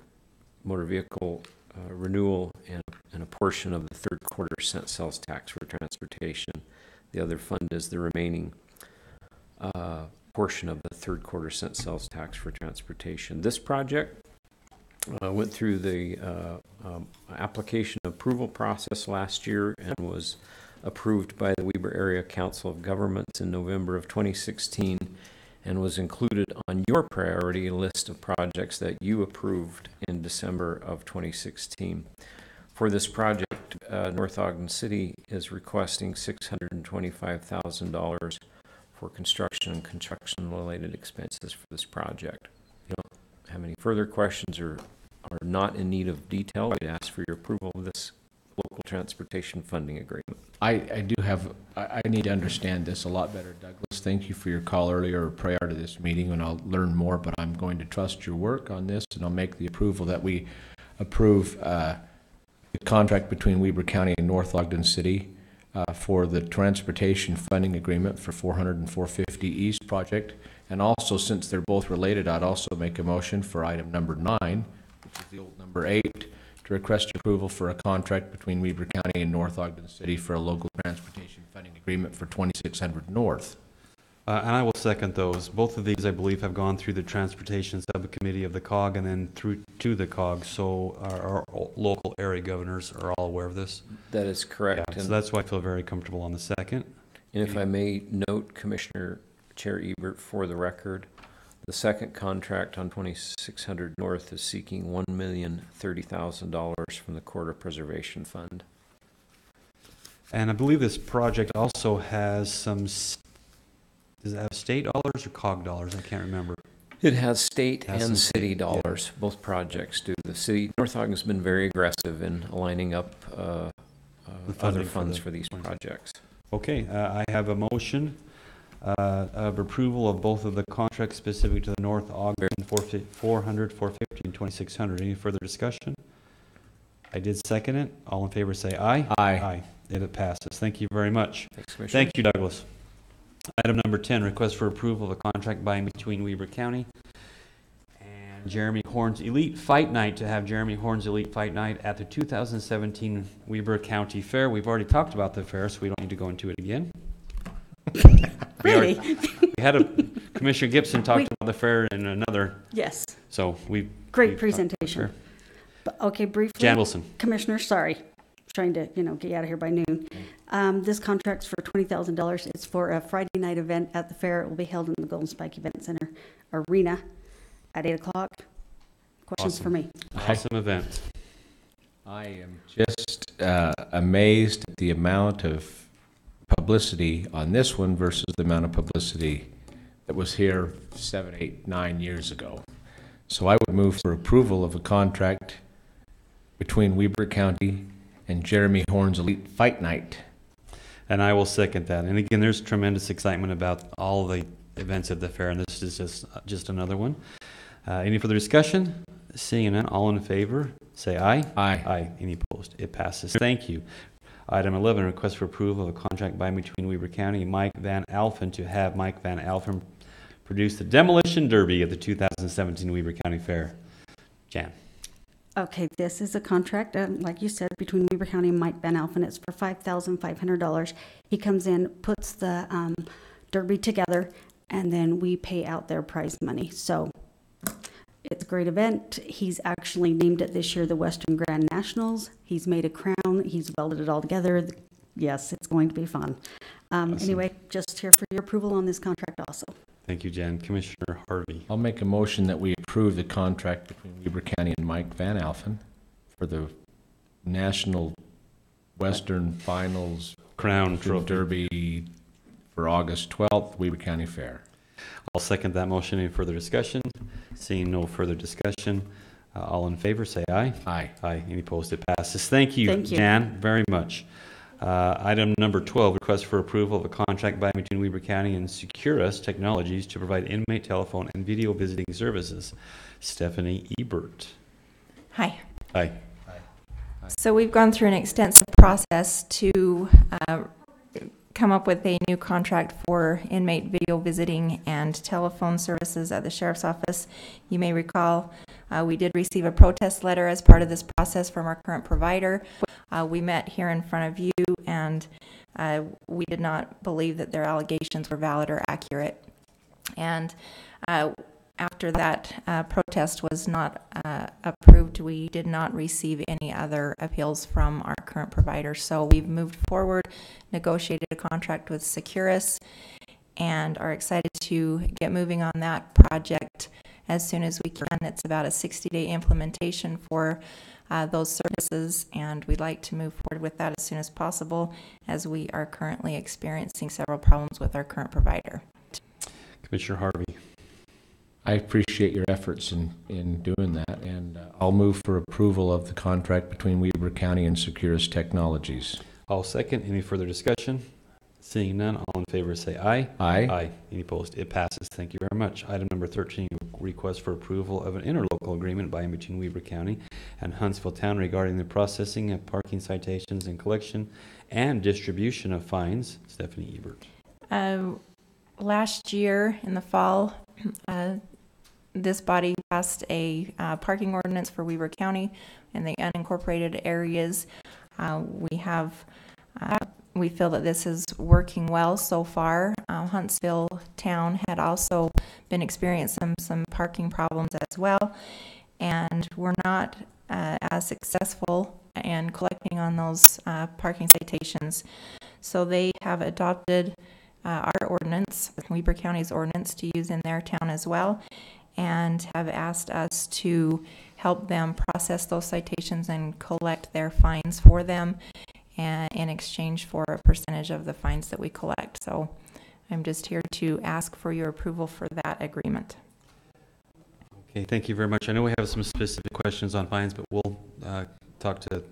motor vehicle renewal and a portion of the third quarter cent sales tax for transportation. The other fund is the remaining portion of the third quarter cent sales tax for transportation. This project went through the application approval process last year and was approved by the Weber Area Council of Governments in November of 2016 and was included on your priority list of projects that you approved in December of 2016. For this project, North Ogden City is requesting $625,000 for construction and construction-related expenses for this project. If you don't have any further questions or are not in need of detail, I'd ask for your approval of this local transportation funding agreement. I need to understand this a lot better, Douglas. Thank you for your call earlier or prior to this meeting, and I'll learn more, but I'm going to trust your work on this, and I'll make the approval that we approve the contract between Weber County and North Ogden City for the transportation funding agreement for 400 and 450 East project. And also, since they're both related, I'd also make a motion for item number 9, which is the old number 8, to request approval for a contract between Weber County and North Ogden City for a local transportation funding agreement for 2600 North. And I will second those. Both of these, I believe, have gone through the Transportation Subcommittee of the COG and then through to the COG, so our local area governors are all aware of this. That is correct. Yeah, so that's why I feel very comfortable on the second. And if I may note, Commissioner Chair Ebert, for the record, the second contract on 2600 North is seeking $1,030,000 from the Corridor Preservation Fund. And I believe this project also has some, does it have state dollars or COG dollars? I can't remember. It has state and city dollars. Yeah. Both projects do. The city, North Ogden's been very aggressive in lining up other funds for these projects. Okay, I have a motion of approval of both of the contracts specific to the North Ogden 400, 450, and 2600. Any further discussion? I did second it. All in favor say aye. Aye. Aye. It passes. Thank you very much. Thanks, Commissioner. Thank you, Douglas. Item number 10, request for approval of a contract by and between Weber County and Jeremy Horns Elite Fight Night to have Jeremy Horns Elite Fight Night at the 2017 Weber County Fair. We've already talked about the fair, so we don't need to go into it again. Really? We had Commissioner Gibson talked about the fair in another. Yes. So Great presentation. Sure. But, okay, briefly. Jan Wilson. Commissioner, sorry. Trying to, get you out of here by noon. This contract's for $20,000. It's for a Friday night event at the fair. It will be held in the Golden Spike Event Center Arena at 8 o'clock. Questions for me? Awesome event. I am just amazed at the amount of publicity on this one versus the amount of publicity that was here 7, 8, 9 years ago. So I would move for approval of a contract between Weber County and Jeremy Horns Elite Fight Night. And I will second that. And again, there's tremendous excitement about all the events at the fair, and this is just another one. Any further discussion? Seeing none, all in favor, say aye. Aye. Aye. Any opposed? It passes. Thank you. Item 11, request for approval of a contract by and between Weber County and Mike Van Alphen to have Mike Van Alphen produce the Demolition Derby at the 2017 Weber County Fair. Jan. Okay, this is a contract, like you said, between Weber County and Mike Van Alphen. It's for $5,500. He comes in, puts the derby together, and then we pay out their prize money. So it's a great event. He's actually named it this year the Western Grand Nationals. He's made a crown. He's welded it all together. Yes, it's going to be fun. Awesome. Anyway, just here for your approval on this contract also. Thank you, Jan. Commissioner Harvey. I'll make a motion that we approve the contract between Weber County and Mike Van Alphen for the National Western Finals Crown Trophy Derby for August 12th, Weber County Fair. I'll second that motion. Any further discussion? Seeing no further discussion, all in favor say aye. Aye. Aye. Any opposed? It passes. Thank you, Thank you. Jan, very much. Item number 12, request for approval of a contract by between Weber County and Securus Technologies to provide inmate telephone and video visiting services. Stephanie Ebert. Hi. Hi. So we've gone through an extensive process to come up with a new contract for inmate video visiting and telephone services at the Sheriff's Office. You may recall we did receive a protest letter as part of this process from our current provider. We met here in front of you, and we did not believe that their allegations were valid or accurate. And after that protest was not approved, we did not receive any other appeals from our current provider. So we've moved forward, negotiated a contract with Securus, and are excited to get moving on that project as soon as we can. It's about a 60-day implementation for those services, and we'd like to move forward with that as soon as possible, as we are currently experiencing several problems with our current provider. Commissioner Harvey. I appreciate your efforts in doing that, and I'll move for approval of the contract between Weber County and Securus Technologies. I'll second. Any further discussion? Seeing none, all in favor say aye. Aye. Aye. Any opposed? It passes. Thank you very much. Item number 13, request for approval of an interlocal agreement by and between Weber County and Huntsville Town regarding the processing of parking citations and collection and distribution of fines. Stephanie Ebert. Last year in the fall, this body passed a parking ordinance for Weber County in the unincorporated areas. We feel that this is working well so far. Huntsville Town had also been experiencing some parking problems as well, and we're not as successful in collecting on those parking citations. So they have adopted our ordinance, Weber County's ordinance, to use in their town as well, and have asked us to help them process those citations and collect their fines for them, and in exchange for a percentage of the fines that we collect. So I'm just here to ask for your approval for that agreement. Okay, thank you very much. I know we have some specific questions on fines, but we'll talk to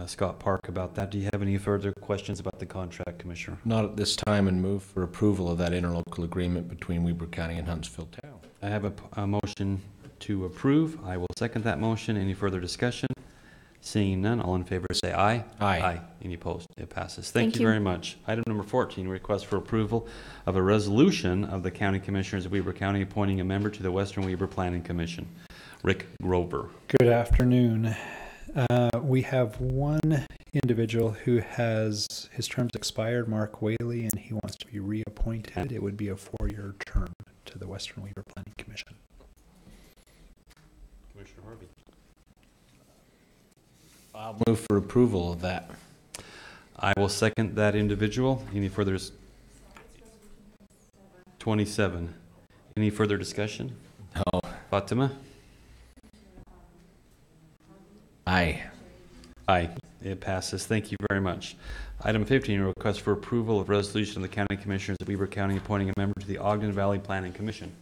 Scott Park about that. Do you have any further questions about the contract, Commissioner? Not at this time, and move for approval of that interlocal agreement between Weber County and Huntsville Town. I have a motion to approve. I will second that motion. Any further discussion? Seeing none, all in favor say aye. Aye. Aye. Any opposed? It passes. Thank Thank you you. very much. Item number 14, request for approval of a resolution of the County Commissioners of Weber County appointing a member to the Western Weber Planning Commission. Rick Grover. Good afternoon. We have one individual who has his terms expired, Mark Whaley, and he wants to be reappointed. It would be a 4-year term to the Western Weber Planning Commission. Commissioner Harvey. I'll move for approval of that. I will second that individual. Any further? 27. Any further discussion? No. Fatima? Aye. Aye. It passes. Thank you very much. Item 15, request for approval of resolution of the County Commissioners of Weber County appointing a member to the Ogden Valley Planning Commission.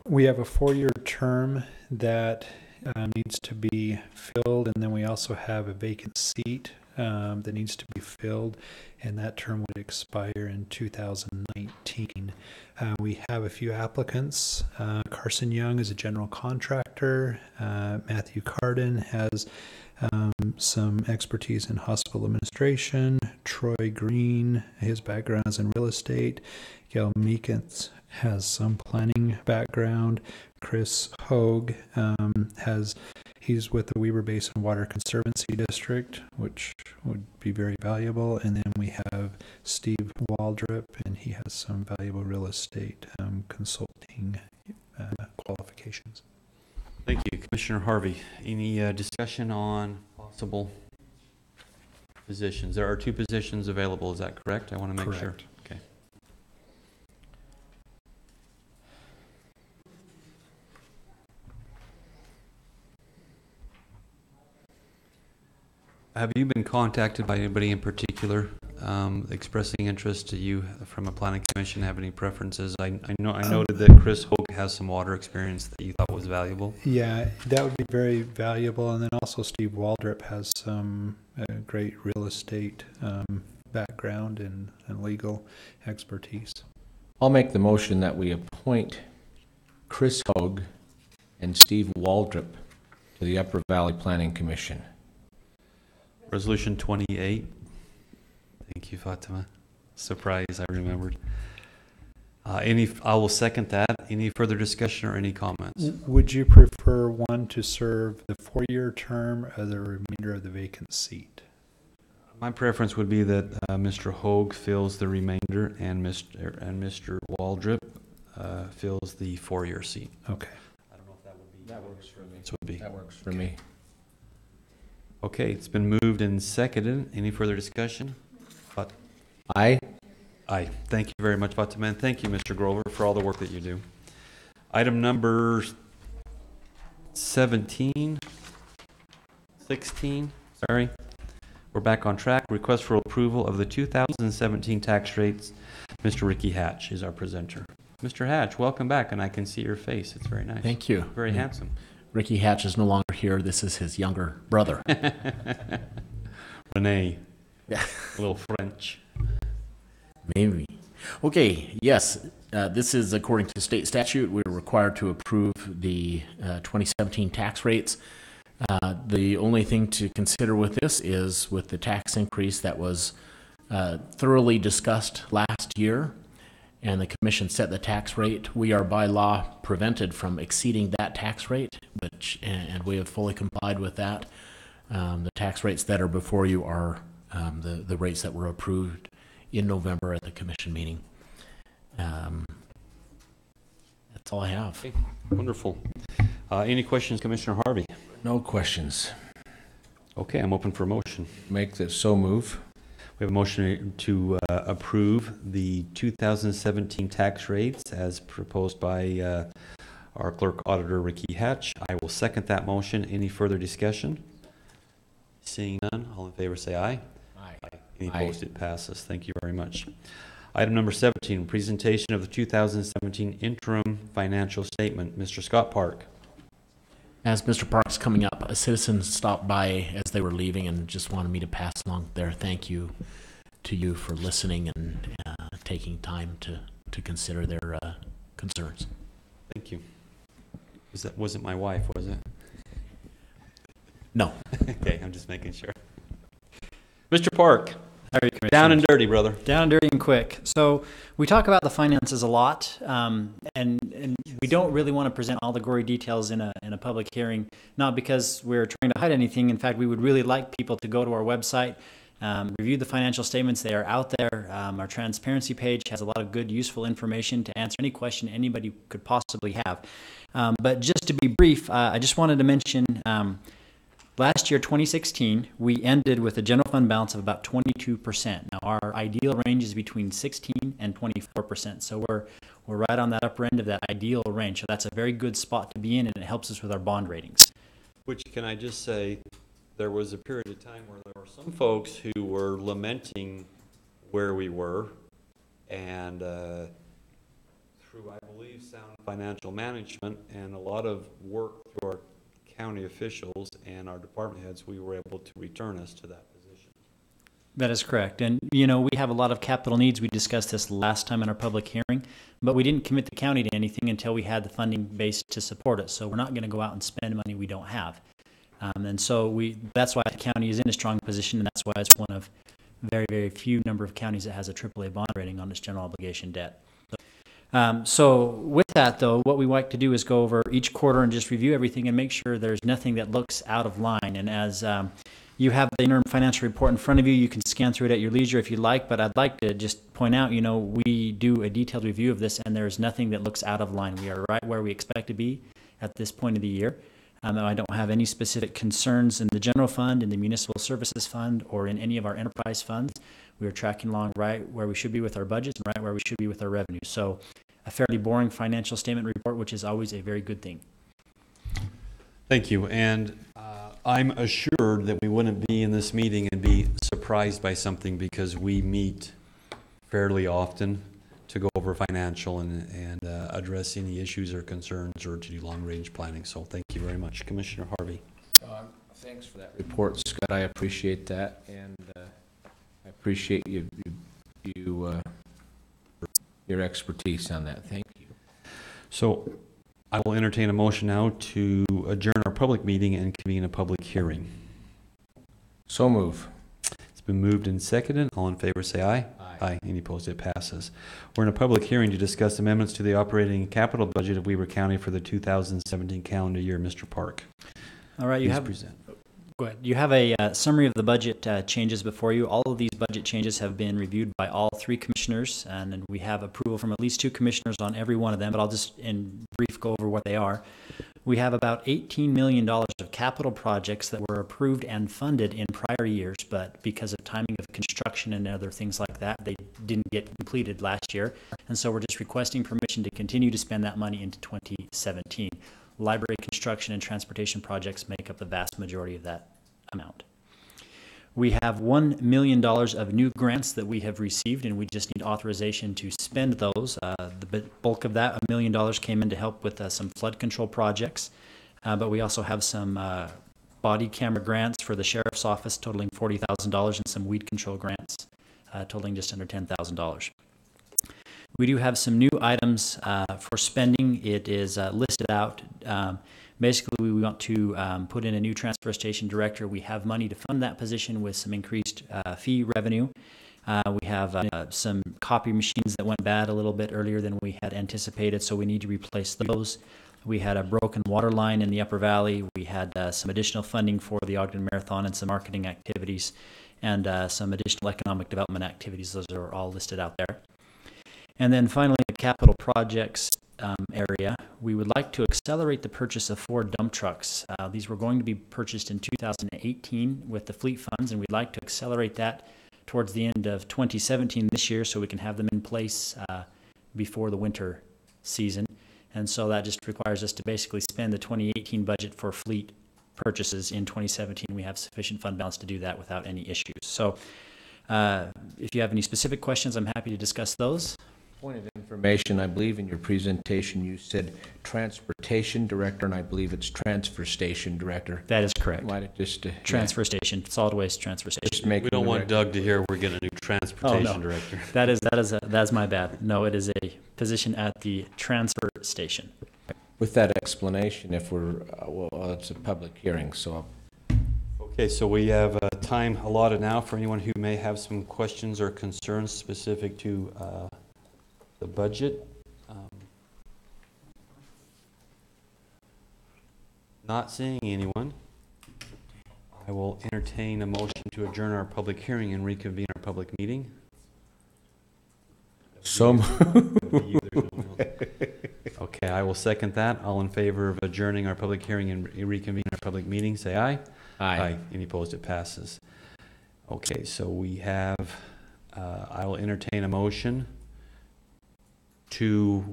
We have a 4-year term that needs to be filled, and then we also have a vacant seat that needs to be filled, and that term would expire in 2019. We have a few applicants. Carson Young is a general contractor. Matthew Carden has some expertise in hospital administration. Troy Green, his background is in real estate. Gail Meekins has some planning background. Chris Hogue he's with the Weber Basin Water Conservancy District, which would be very valuable. And then we have Steve Waldrop, and he has some valuable real estate consulting qualifications. Thank you. Commissioner Harvey, any discussion on possible positions? There are 2 positions available, is that correct? I want to make sure. Correct. Okay. Have you been contacted by anybody in particular expressing interest? Do you, from a planning commission, have any preferences? I noted that Chris Hogue has some water experience that you thought was valuable. Yeah, that would be very valuable. And then also Steve Waldrop has some great real estate background and legal expertise. I'll make the motion that we appoint Chris Hogue and Steve Waldrop to the Upper Valley Planning Commission. Resolution 28. Thank you, Fatima. Surprise, I remembered. I will second that. Any further discussion or any comments? Would you prefer one to serve the 4-year term or the remainder of the vacant seat? My preference would be that Mr. Hogue fills the remainder and Mr. Waldrop fills the 4-year seat. Okay. I don't know if that would be. That works for me. This would be. That works for me. Okay, it's been moved and seconded. Any further discussion? Aye. Aye. Thank you very much, Fatima, and thank you, Mr. Grover, for all the work that you do. Item number 16, sorry. We're back on track. Request for approval of the 2017 tax rates. Mr. Ricky Hatch is our presenter. Mr. Hatch, welcome back, and I can see your face. It's very nice. Thank you. Very handsome. Ricky Hatch is no longer here. This is his younger brother. Rene. Yeah. A little French. Maybe. Okay, yes. This is according to state statute. We're required to approve the 2017 tax rates. The only thing to consider with this is with the tax increase that was thoroughly discussed last year, and the commission set the tax rate. We are by law prevented from exceeding that tax rate, and we have fully complied with that. The tax rates that are before you are the rates that were approved in November at the commission meeting. That's all I have. Okay, wonderful. Any questions, Commissioner Harvey? No questions. Okay, I'm open for a motion. Make this so move. We have a motion to approve the 2017 tax rates as proposed by our clerk auditor, Ricky Hatch. I will second that motion. Any further discussion? Seeing none, all in favor say aye. Aye. Any opposed? It passes. Thank you very much. Item number 17, presentation of the 2017 interim financial statement. Mr. Scott Park. As Mr. Park's coming up, a citizen stopped by as they were leaving and just wanted me to pass along their thank you to you for listening and taking time to consider their concerns. Thank you. Wasn't my wife, was it? No. Okay, I'm just making sure. Mr. Park. How are you, Commissioner? Down and dirty, brother. Down and dirty and quick. So we talk about the finances a lot, and we don't really want to present all the gory details in a public hearing, not because we're trying to hide anything. In fact, we would really like people to go to our website, review the financial statements. They are out there. Our transparency page has a lot of good, useful information to answer any question anybody could possibly have. But just to be brief, I just wanted to mention last year, 2016, we ended with a general fund balance of about 22%. Now, our ideal range is between 16 and 24%. So we're right on that upper end of that ideal range. So that's a very good spot to be in, and it helps us with our bond ratings. Which, can I just say, there was a period of time where there were some folks who were lamenting where we were, and through, I believe, sound financial management and a lot of work through our county officials and our department heads, we were able to return us to that position. That is correct. And, we have a lot of capital needs. We discussed this last time in our public hearing, but we didn't commit the county to anything until we had the funding base to support it. So we're not going to go out and spend money we don't have. And so that's why the county is in a strong position, and that's why it's one of very, very few number of counties that has a AAA bond rating on its general obligation debt. So with that, though, what we like to do is go over each quarter and just review everything and make sure there's nothing that looks out of line. And as you have the interim financial report in front of you, you can scan through it at your leisure if you'd like, but I'd like to just point out, we do a detailed review of this, and there's nothing that looks out of line. We are right where we expect to be at this point of the year. I don't have any specific concerns in the general fund, in the municipal services fund, or in any of our enterprise funds. We are tracking along right where we should be with our budgets and right where we should be with our revenue. So a fairly boring financial statement report, which is always a very good thing. Thank you. And I'm assured that we wouldn't be in this meeting and be surprised by something because we meet fairly often to go over financial and address any issues or concerns or to do long-range planning. So thank you very much. Commissioner Harvey. Thanks for that report, Scott. I appreciate that, and I appreciate your expertise on that. Thank you. So I will entertain a motion now to adjourn our public meeting and convene a public hearing. So move. It's been moved and seconded. All in favor say aye. Aye. Any opposed? It passes. We're in a public hearing to discuss amendments to the operating and capital budget of Weber County for the 2017 calendar year. Mr. Park. All right, you please have present. Go ahead. You have a summary of the budget changes before you. All of these budget changes have been reviewed by all three commissioners, and then we have approval from at least two commissioners on every one of them, but I'll just in brief go over what they are. We have about $18 million of capital projects that were approved and funded in prior years, but because of timing of construction and other things like that, they didn't get completed last year. And so we're just requesting permission to continue to spend that money into 2017. Library construction and transportation projects make up the vast majority of that amount. We have $1 million of new grants that we have received, and we just need authorization to spend those. The bulk of that, $1 million, came in to help with some flood control projects, but we also have some body camera grants for the sheriff's office totaling $40,000 and some weed control grants totaling just under $10,000. We do have some new items for spending. It is listed out. Basically, we want to put in a new transfer station director. We have money to fund that position with some increased fee revenue. We have some copy machines that went bad a little bit earlier than we had anticipated, so we need to replace those. We had a broken water line in the Upper Valley. We had some additional funding for the Ogden Marathon and some marketing activities and some additional economic development activities. Those are all listed out there. And then finally, the capital projects area, we would like to accelerate the purchase of 4 dump trucks. These were going to be purchased in 2018 with the fleet funds, and we'd like to accelerate that towards the end of 2017 this year so we can have them in place before the winter season. And so that just requires us to basically spend the 2018 budget for fleet purchases in 2017. We have sufficient fund balance to do that without any issues. So if you have any specific questions, I'm happy to discuss those. Point of information, I believe in your presentation you said transportation director, and I believe it's transfer station director. That is correct. Might it just transfer station, solid waste transfer station. Just make we don't want Doug to hear we're getting a new transportation director. That's my bad. No, it is a position at the transfer station. With that explanation, if we're well, it's a public hearing, so. Okay, so we have time allotted now for anyone who may have some questions or concerns specific to the budget. Not seeing anyone, I will entertain a motion to adjourn our public hearing and reconvene our public meeting. So okay, I will second that. All in favor of adjourning our public hearing and reconvene our public meeting, say aye. Aye. Any opposed? It passes. Okay, so we have, I will entertain a motion to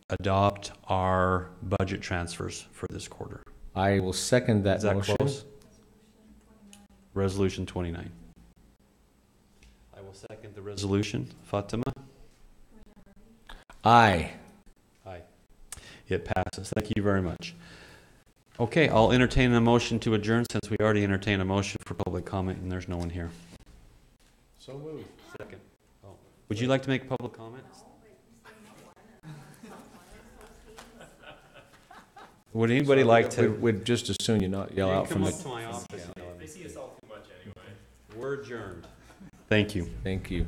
adopt our budget transfers for this quarter. I will second that motion. Close? Resolution 29. I will second the resolution. Fatima? Aye. Aye. It passes. Thank you very much. Okay, I'll entertain a motion to adjourn since we already entertained a motion for public comment and there's no one here. So moved. Second. Oh. Would you like to make public comment? Would anybody like to? We'd just as soon you not yell out from the. Come up to my office. They see us all too much anyway. We're adjourned. Thank you. Thank you.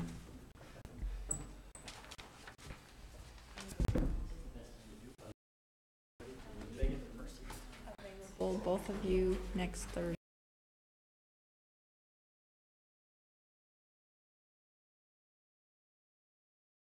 Both of you next Thursday.